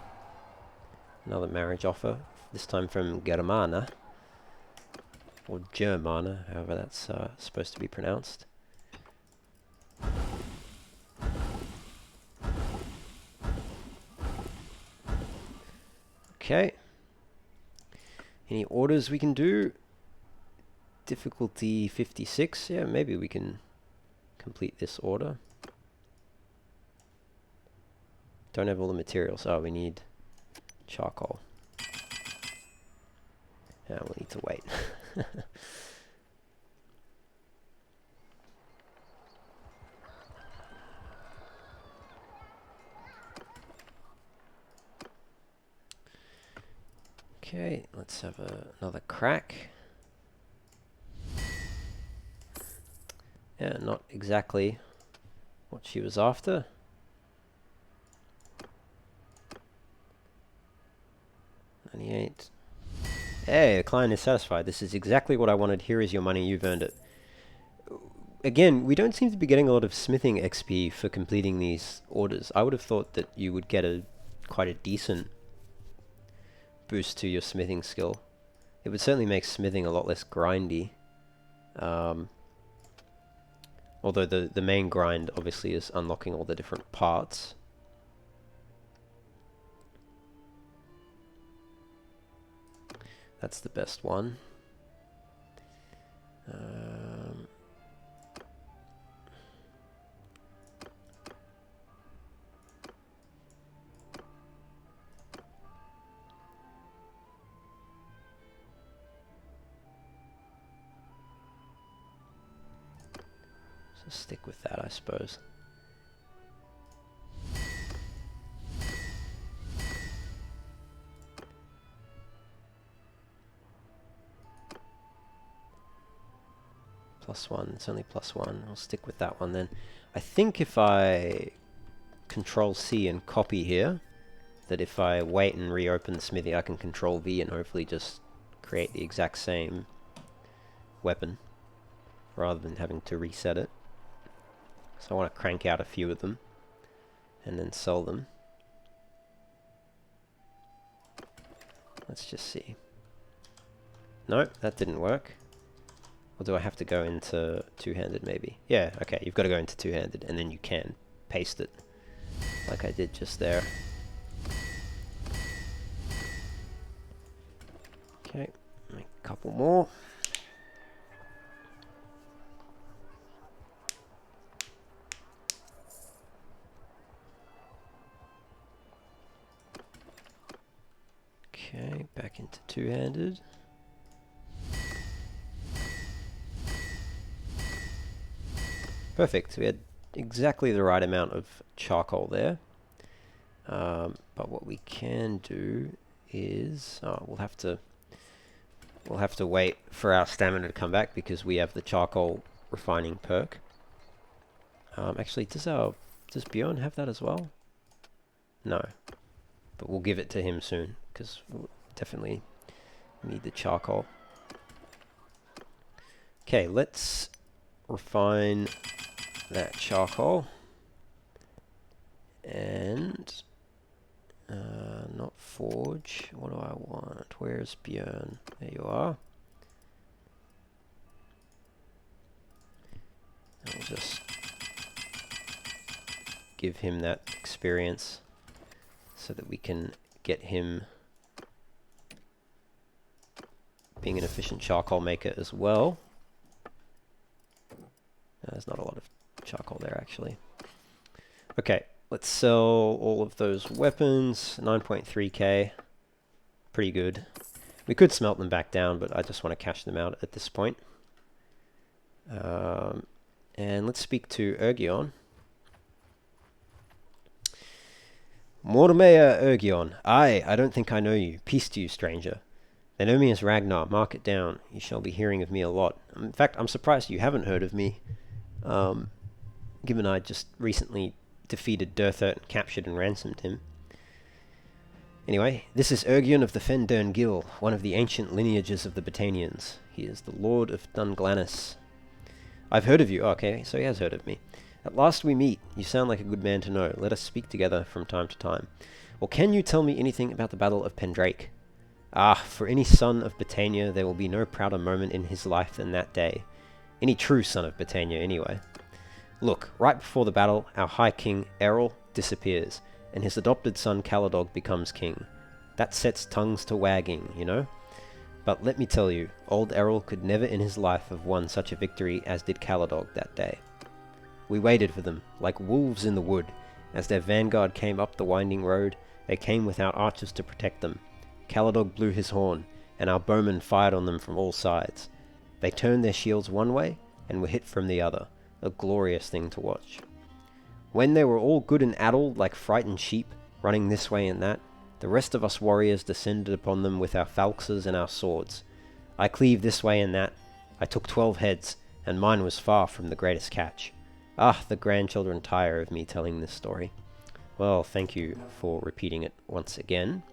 Another marriage offer, this time from Germana, or Germana, however that's supposed to be pronounced. Okay. Any orders we can do? Difficulty 56. Yeah, maybe we can complete this order. Don't have all the materials. Oh, we need charcoal. Yeah, we'll need to wait. Okay, let's have another crack. Yeah, not exactly what she was after. Hey, the client is satisfied. This is exactly what I wanted. Here is your money. You've earned it. Again, we don't seem to be getting a lot of smithing XP for completing these orders. I would have thought that you would get quite a decent boost to your smithing skill. It would certainly make smithing a lot less grindy. Although the main grind obviously is unlocking all the different parts. That's the best one. So stick with that, I suppose. +1, it's only +1. I'll stick with that one then. I think if I Control C and copy here, that if I wait and reopen the smithy, I can Control V and hopefully just create the exact same weapon rather than having to reset it. So I want to crank out a few of them and then sell them. Let's just see. Nope, that didn't work. Or do I have to go into two-handed maybe? Yeah, okay, you've got to go into two-handed and then you can paste it like I did just there. Okay, make a couple more. Okay, back into two-handed. Perfect, we had exactly the right amount of charcoal there. But what we can do is, we'll have to wait for our stamina to come back because we have the charcoal refining perk. Actually, does Bjorn have that as well? No, but we'll give it to him soon because we'll definitely need the charcoal. Okay, let's refine that charcoal and not forge. What do I want? Where's Björn? There you are. I'll just give him that experience so that we can get him being an efficient charcoal maker as well. There's not a lot of charcoal there actually. Okay, let's sell all of those weapons. 9.3k. Pretty good. We could smelt them back down, but I just want to cash them out at this point. And let's speak to Ergion. Mormeya Ergion. I don't think I know you. Peace to you, stranger. They know me as Ragnarr. Mark it down. You shall be hearing of me a lot. In fact, I'm surprised you haven't heard of me. Given I just recently defeated Durthert and captured and ransomed him. Anyway, this is Ergion of the Fendern Gil, one of the ancient lineages of the Britanians. He is the Lord of Dunglanis. I've heard of you. Oh, okay, so he has heard of me. At last we meet. You sound like a good man to know. Let us speak together from time to time. Well, can you tell me anything about the Battle of Pendrake? Ah, for any son of Britannia, there will be no prouder moment in his life than that day. Any true son of Britannia, anyway. Look, right before the battle, our High King, Errol, disappears, and his adopted son, Caladog, becomes king. That sets tongues to wagging, you know? But let me tell you, old Errol could never in his life have won such a victory as did Caladog that day. We waited for them, like wolves in the wood. As their vanguard came up the winding road, they came without archers to protect them. Caladog blew his horn, and our bowmen fired on them from all sides. They turned their shields one way, and were hit from the other, a glorious thing to watch. When they were all good and addled like frightened sheep, running this way and that, the rest of us warriors descended upon them with our falxes and our swords. I cleaved this way and that. I took 12 heads, and mine was far from the greatest catch. Ah, the grandchildren tire of me telling this story. Well, thank you for repeating it once again.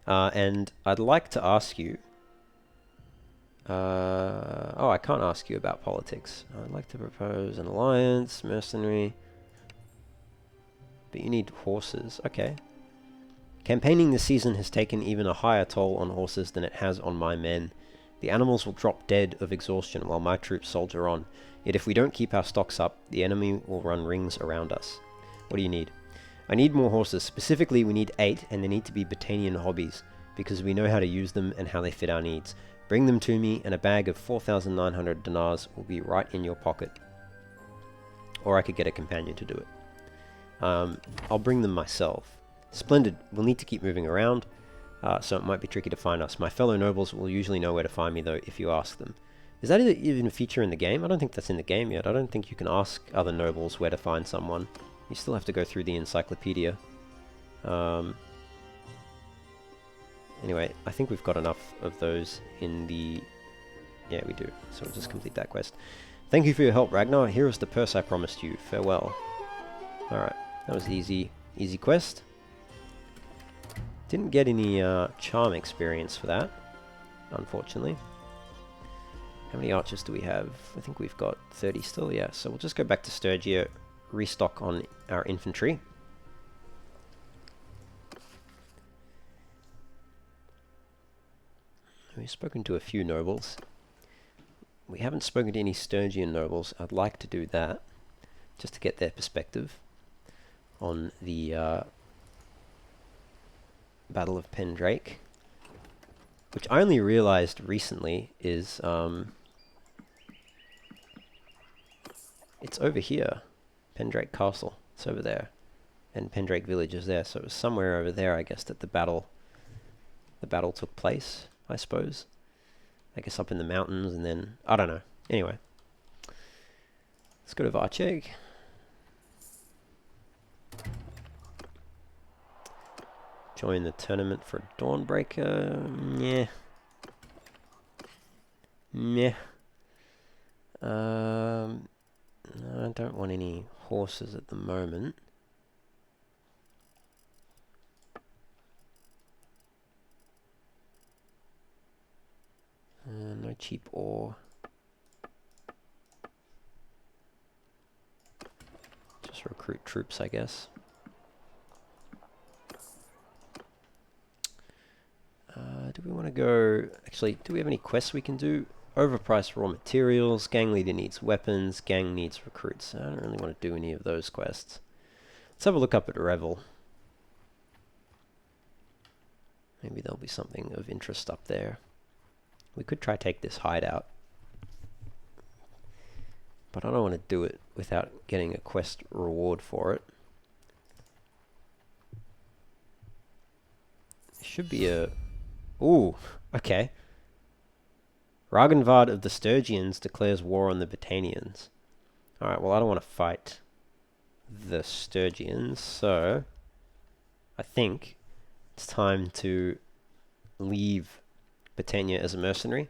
And I'd like to ask you... oh, I can't ask you about politics. I'd like to propose an alliance, mercenary... But you need horses. Okay. Campaigning this season has taken even a higher toll on horses than it has on my men. The animals will drop dead of exhaustion while my troops soldier on. Yet if we don't keep our stocks up, the enemy will run rings around us. What do you need? I need more horses. Specifically, we need 8, and they need to be Britannian hobbies, because we know how to use them and how they fit our needs. Bring them to me, and a bag of 4,900 dinars will be right in your pocket. Or I could get a companion to do it. I'll bring them myself. Splendid. We'll need to keep moving around, so it might be tricky to find us. My fellow nobles will usually know where to find me, though, if you ask them. Is that even a feature in the game? I don't think that's in the game yet. I don't think you can ask other nobles where to find someone. You still have to go through the encyclopedia. Anyway, I think we've got enough of those in the... Yeah, we do. So we'll just complete that quest. Thank you for your help, Ragnarr. Here is the purse I promised you. Farewell. Alright, that was easy quest. Didn't get any charm experience for that, unfortunately. How many archers do we have? I think we've got 30 still, yeah. So we'll just go back to Sturgia, restock on our infantry. We've spoken to a few nobles. We haven't spoken to any Sturgian nobles. I'd like to do that, just to get their perspective on the Battle of Pendrake, which I only realized recently is it's over here. Pendrake Castle, it's over there, and Pendrake Village is there, so it was somewhere over there, I guess, that the battle took place, I suppose. I guess up in the mountains, and then I don't know. Anyway, let's go to Varcheg. Join the tournament for Dawnbreaker. Yeah. Meh. No, I don't want any horses at the moment. No cheap ore. Just recruit troops, I guess. Do we want to go... Actually, do we have any quests we can do? Overpriced raw materials. Gang leader needs weapons. Gang needs recruits. I don't really want to do any of those quests. Let's have a look up at Revel. Maybe there'll be something of interest up there. We could try take this hideout. But I don't want to do it without getting a quest reward for it. There should be a... Ooh, okay. Ragnvard of the Sturgians declares war on the Britannians. Alright, well I don't want to fight the Sturgians, so I think it's time to leave Britannia as a mercenary.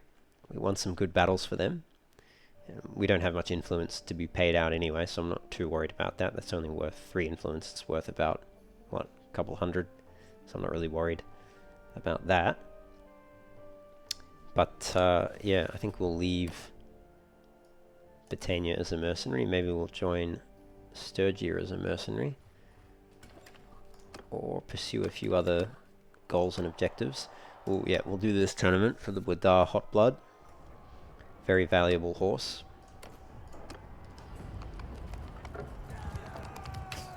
We won some good battles for them. We don't have much influence to be paid out anyway, so I'm not too worried about that. That's only worth 3 influence. It's worth about, what, a couple hundred? So I'm not really worried about that. But, yeah, I think we'll leave Britannia as a mercenary. Maybe we'll join Sturgia as a mercenary. Or pursue a few other goals and objectives. Well, yeah, we'll do this tournament for the Bladar Hot Blood. Very valuable horse.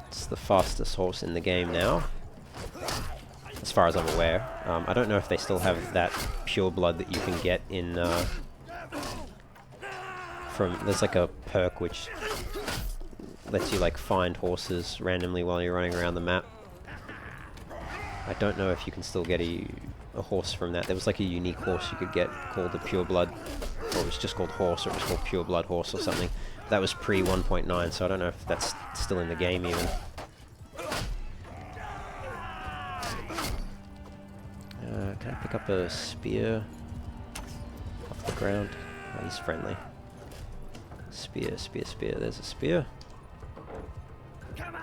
It's the fastest horse in the game now, as far as I'm aware. I don't know if they still have that pure blood that you can get in there's like a perk which lets you like find horses randomly while you're running around the map. I don't know if you can still get a horse from that. There was like a unique horse you could get called the pure blood, or it was just called horse, or it was called pure blood horse or something. That was pre 1.9, so I don't know if that's still in the game even. Can I pick up a spear off the ground? Oh, he's friendly. Spear, spear, spear. There's a spear. Come on!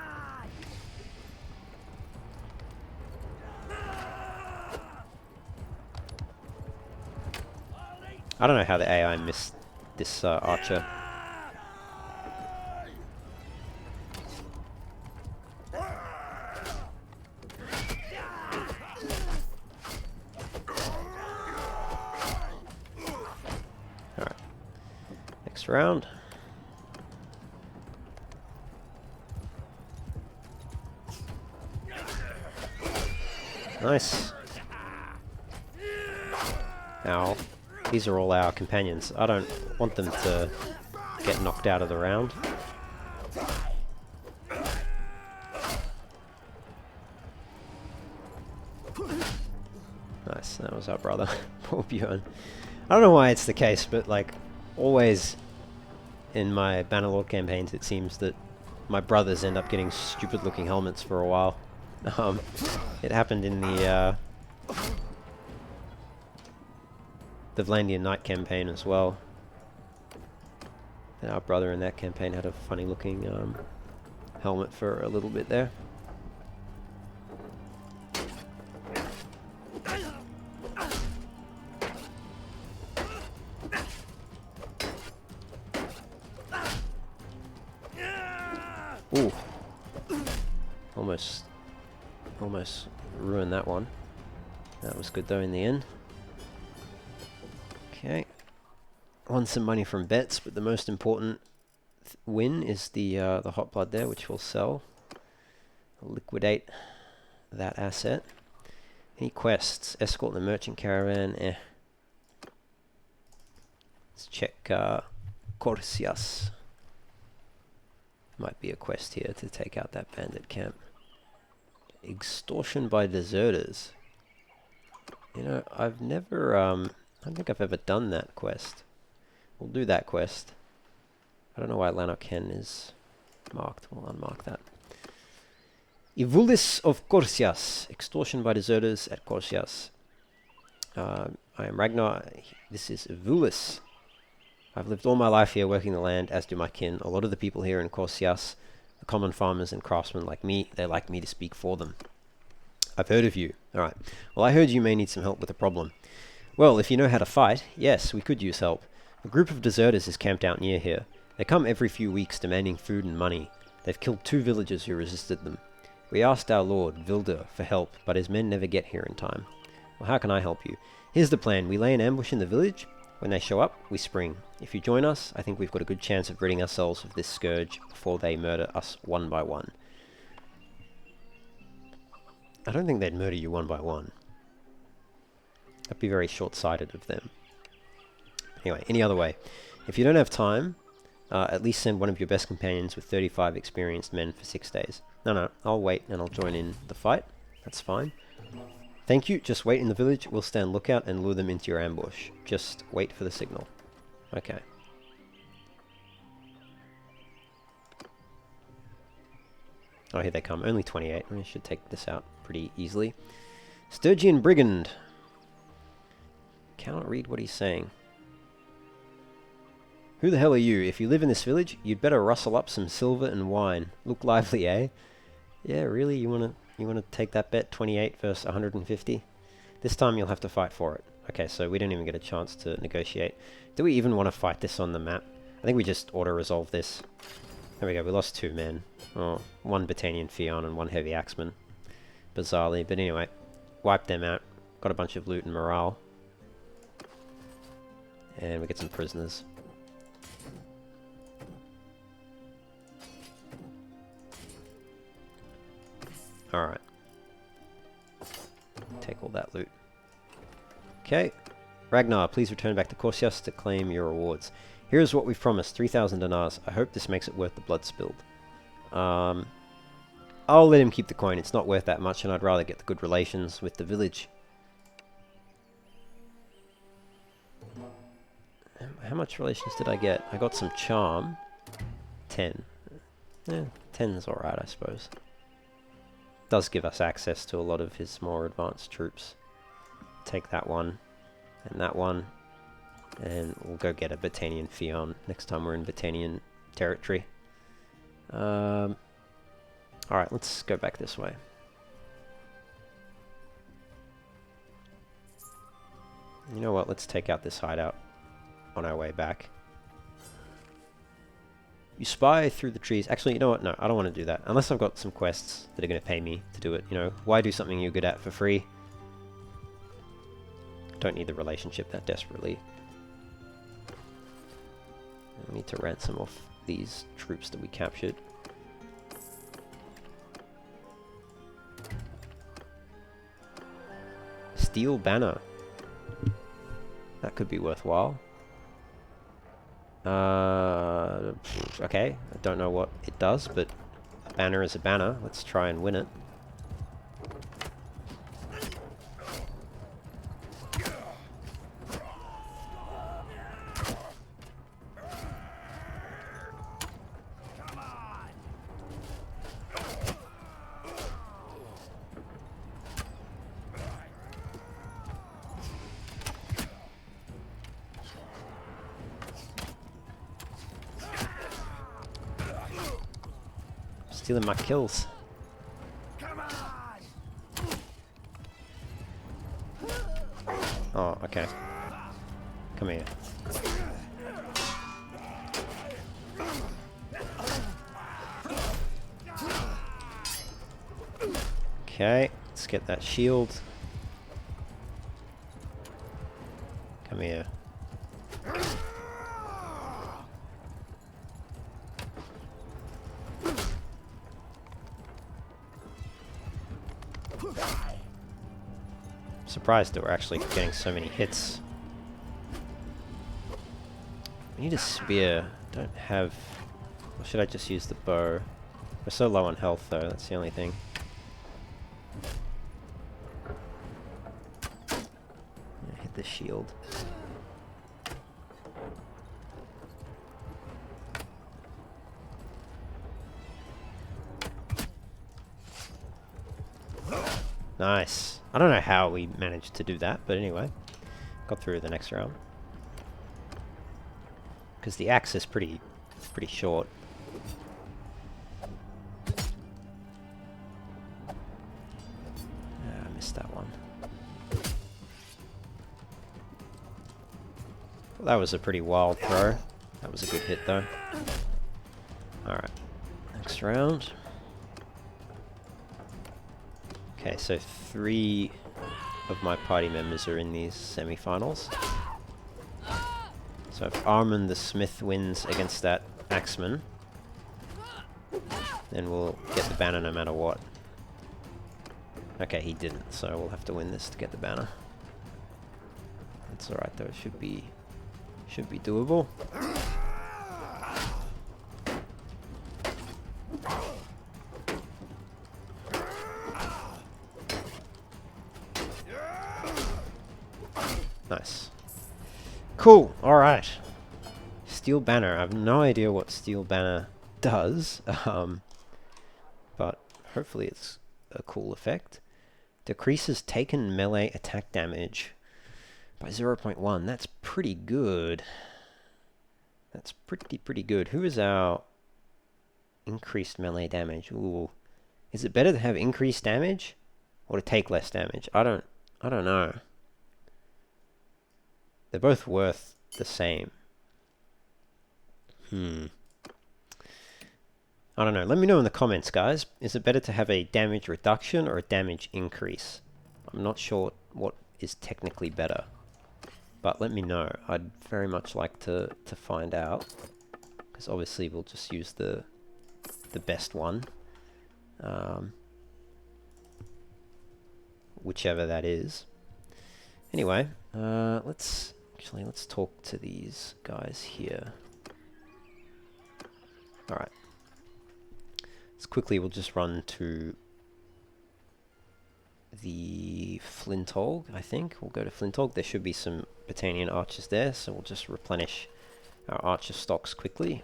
I don't know how the AI missed this archer. Alright. Next round. Nice. Ow. These are all our companions. I don't want them to get knocked out of the round. Nice, that was our brother. Poor Bjorn. I don't know why it's the case, but like, always in my Bannerlord campaigns it seems that my brothers end up getting stupid looking helmets for a while. It happened in the Vlandian Knight campaign as well. And our brother in that campaign had a funny looking helmet for a little bit there. Ooh. Almost ruined that one. That was good though in the end. Okay. Won some money from bets, but the most important win is the hot blood there, which we'll sell. We'll liquidate that asset. Any quests? Escort the merchant caravan. Let's check Corsias. Might be a quest here to take out that bandit camp. Extortion by deserters. You know, I've never, I don't think I've ever done that quest. We'll do that quest. I don't know why Lanoken is marked. We'll unmark that. Ivulis of Corsias. Extortion by deserters at Corsias. I am Ragnarr. This is Ivulis. I've lived all my life here working the land, as do my kin. A lot of the people here in Corsias are common farmers and craftsmen like me. They like me to speak for them. I've heard of you. Alright. Well, I heard you may need some help with a problem. Well, if you know how to fight, yes, we could use help. A group of deserters is camped out near here. They come every few weeks demanding food and money. They've killed 2 villagers who resisted them. We asked our lord, Vilder, for help, but his men never get here in time. Well, how can I help you? Here's the plan. We lay an ambush in the village. When they show up, we spring. If you join us, I think we've got a good chance of ridding ourselves of this scourge before they murder us one by one. I don't think they'd murder you one by one. That'd be very short-sighted of them. Anyway, any other way. If you don't have time, at least send one of your best companions with 35 experienced men for 6 days. No, I'll wait and I'll join in the fight. That's fine. Thank you, just wait in the village, we'll stand lookout and lure them into your ambush. Just wait for the signal. Okay. Oh, here they come. Only 28. I should take this out pretty easily. Sturgian Brigand. Cannot read what he's saying. Who the hell are you? If you live in this village, you'd better rustle up some silver and wine. Look lively, eh? Yeah, really? You wanna take that bet? 28 versus 150? This time you'll have to fight for it. Okay, so we don't even get a chance to negotiate. Do we even want to fight this on the map? I think we just auto-resolve this. There we go, we lost 2 men. Oh, 1 Battanian Fion and 1 Heavy Axeman. Bizarrely, but anyway. Wiped them out. Got a bunch of loot and morale. And we get some prisoners. Alright. Take all that loot. Okay. Ragnarr, please return back to Corsius to claim your rewards. Here is what we've promised, 3,000 dinars. I hope this makes it worth the blood spilled. I'll let him keep the coin. It's not worth that much, and I'd rather get the good relations with the village. How much relations did I get? I got some charm. 10. 10's alright, I suppose. Does give us access to a lot of his more advanced troops. Take that one, and that one, and we'll go get a Battanian Fion next time we're in Battanian territory. Alright, let's go back this way. You know what, let's take out this hideout on our way back. You spy through the trees. Actually, you know what? No, I don't want to do that. Unless I've got some quests that are going to pay me to do it. You know, why do something you're good at for free? Don't need the relationship that desperately. I need to ransom off these troops that we captured. Steel banner. That could be worthwhile. Okay, I don't know what it does, but a banner is a banner. Let's try and win it. Stealing my kills. Oh, okay. Come here. Okay, let's get that shield. Come here. Surprised that we're actually getting so many hits. We need a spear. Don't have... Or should I just use the bow? We're so low on health though, that's the only thing. Yeah, hit the shield. Nice. I don't know how we managed to do that, but anyway. Got through the next round. Because the axe is pretty short. I missed that one. Well, that was a pretty wild throw. That was a good hit though. Alright. Next round. Okay, so 3 of my party members are in these semi-finals. So if Armand the Smith wins against that Axeman, then we'll get the banner no matter what. Okay, he didn't, so we'll have to win this to get the banner. That's alright though, it should be doable. Nice. Cool, alright. Steel Banner. I have no idea what Steel Banner does, but hopefully it's a cool effect. Decreases taken melee attack damage by 0.1. That's pretty good. That's pretty good. Who is our increased melee damage? Ooh. Is it better to have increased damage or to take less damage? I don't know. They're both worth the same. I don't know. Let me know in the comments, guys. Is it better to have a damage reduction or a damage increase? I'm not sure what is technically better, but let me know. I'd very much like to find out, because obviously we'll just use the best one, whichever that is. Anyway, let's talk to these guys here. All right. Quickly, we'll just run to the Flintolg, I think. We'll go to Flintolg. There should be some Battanian archers there, so we'll just replenish our archer stocks quickly.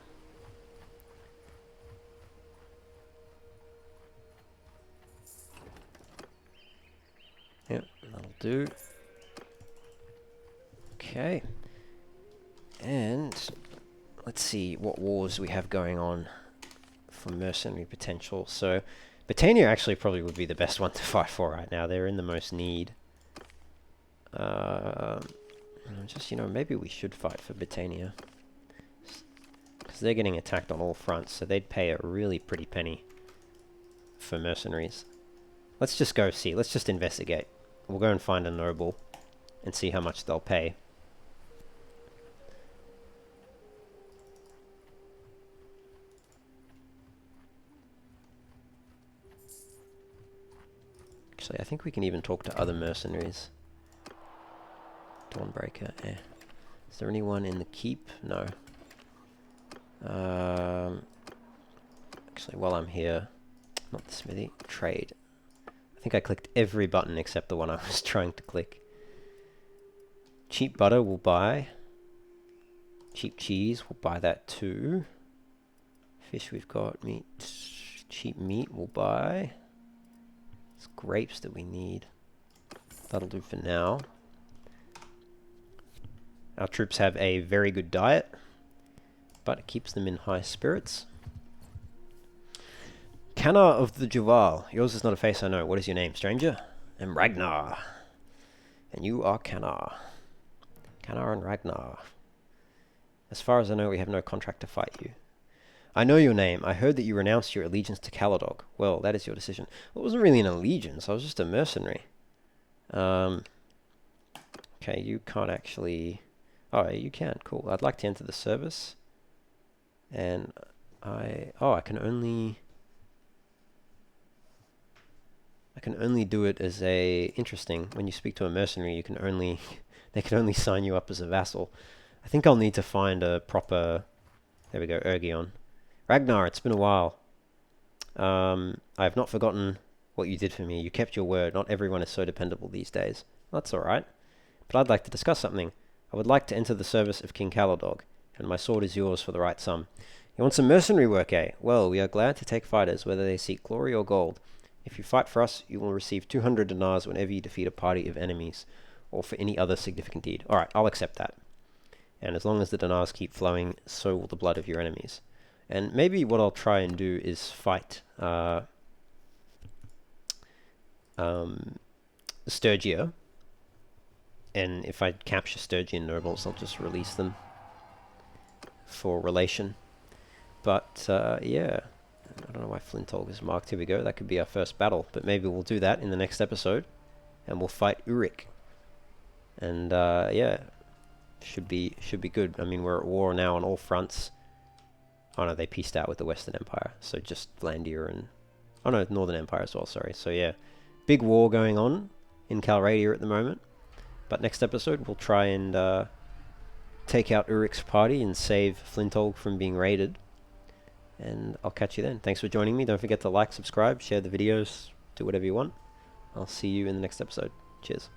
Yep, that'll do. Okay. And let's see what wars we have going on for mercenary potential. So Battania actually probably would be the best one to fight for right now. They're in the most need. Just, maybe we should fight for Battania, because they're getting attacked on all fronts, so they'd pay a really pretty penny for mercenaries. Let's just go see. Let's just investigate. We'll go and find a noble and see how much they'll pay. Actually, I think we can even talk to other mercenaries. Dawnbreaker, eh. Is there anyone in the keep? No. Actually, while I'm here, not the smithy, trade. I think I clicked every button except the one I was trying to click. Cheap butter we'll buy. Cheap cheese, we'll buy that too. Fish we've got, meat. Cheap meat we'll buy. It's grapes that we need. That'll do for now. Our troops have a very good diet, but it keeps them in high spirits. Ragnarr of the Juval. Yours is not a face I know. What is your name, stranger? I'm Ragnarr. And you are Ragnarr. Ragnarr and Ragnarr. As far as I know, we have no contract to fight you. I know your name. I heard that you renounced your allegiance to Caladog. Well, that is your decision. Well, it wasn't really an allegiance. I was just a mercenary. Okay, you can't actually... Oh, you can. Cool. I'd like to enter the service. And I can only do it as a... Interesting. When you speak to a mercenary, you can only... They can only sign you up as a vassal. I think I'll need to find a proper... There we go, Ergion. Ragnarr, it's been a while. I have not forgotten what you did for me. You kept your word. Not everyone is so dependable these days. That's alright. But I'd like to discuss something. I would like to enter the service of King Caladog, and my sword is yours for the right sum. You want some mercenary work, eh? Well, we are glad to take fighters, whether they seek glory or gold. If you fight for us, you will receive 200 dinars whenever you defeat a party of enemies, or for any other significant deed. Alright, I'll accept that. And as long as the dinars keep flowing, so will the blood of your enemies. And maybe what I'll try and do is fight Sturgia. And if I capture Sturgian nobles, I'll just release them for relation. But, yeah. I don't know why Flintolg is marked. Here we go. That could be our first battle. But maybe we'll do that in the next episode. And we'll fight Urik. And, yeah. Should be good. I mean, we're at war now on all fronts. Oh no, they peaced out with the Western Empire. So just Vlandia and... Oh no, Northern Empire as well, sorry. So yeah. Big war going on in Calradia at the moment. But next episode, we'll try and take out Urik's party and save Flintolg from being raided. And I'll catch you then. Thanks for joining me. Don't forget to like, subscribe, share the videos, do whatever you want. I'll see you in the next episode. Cheers.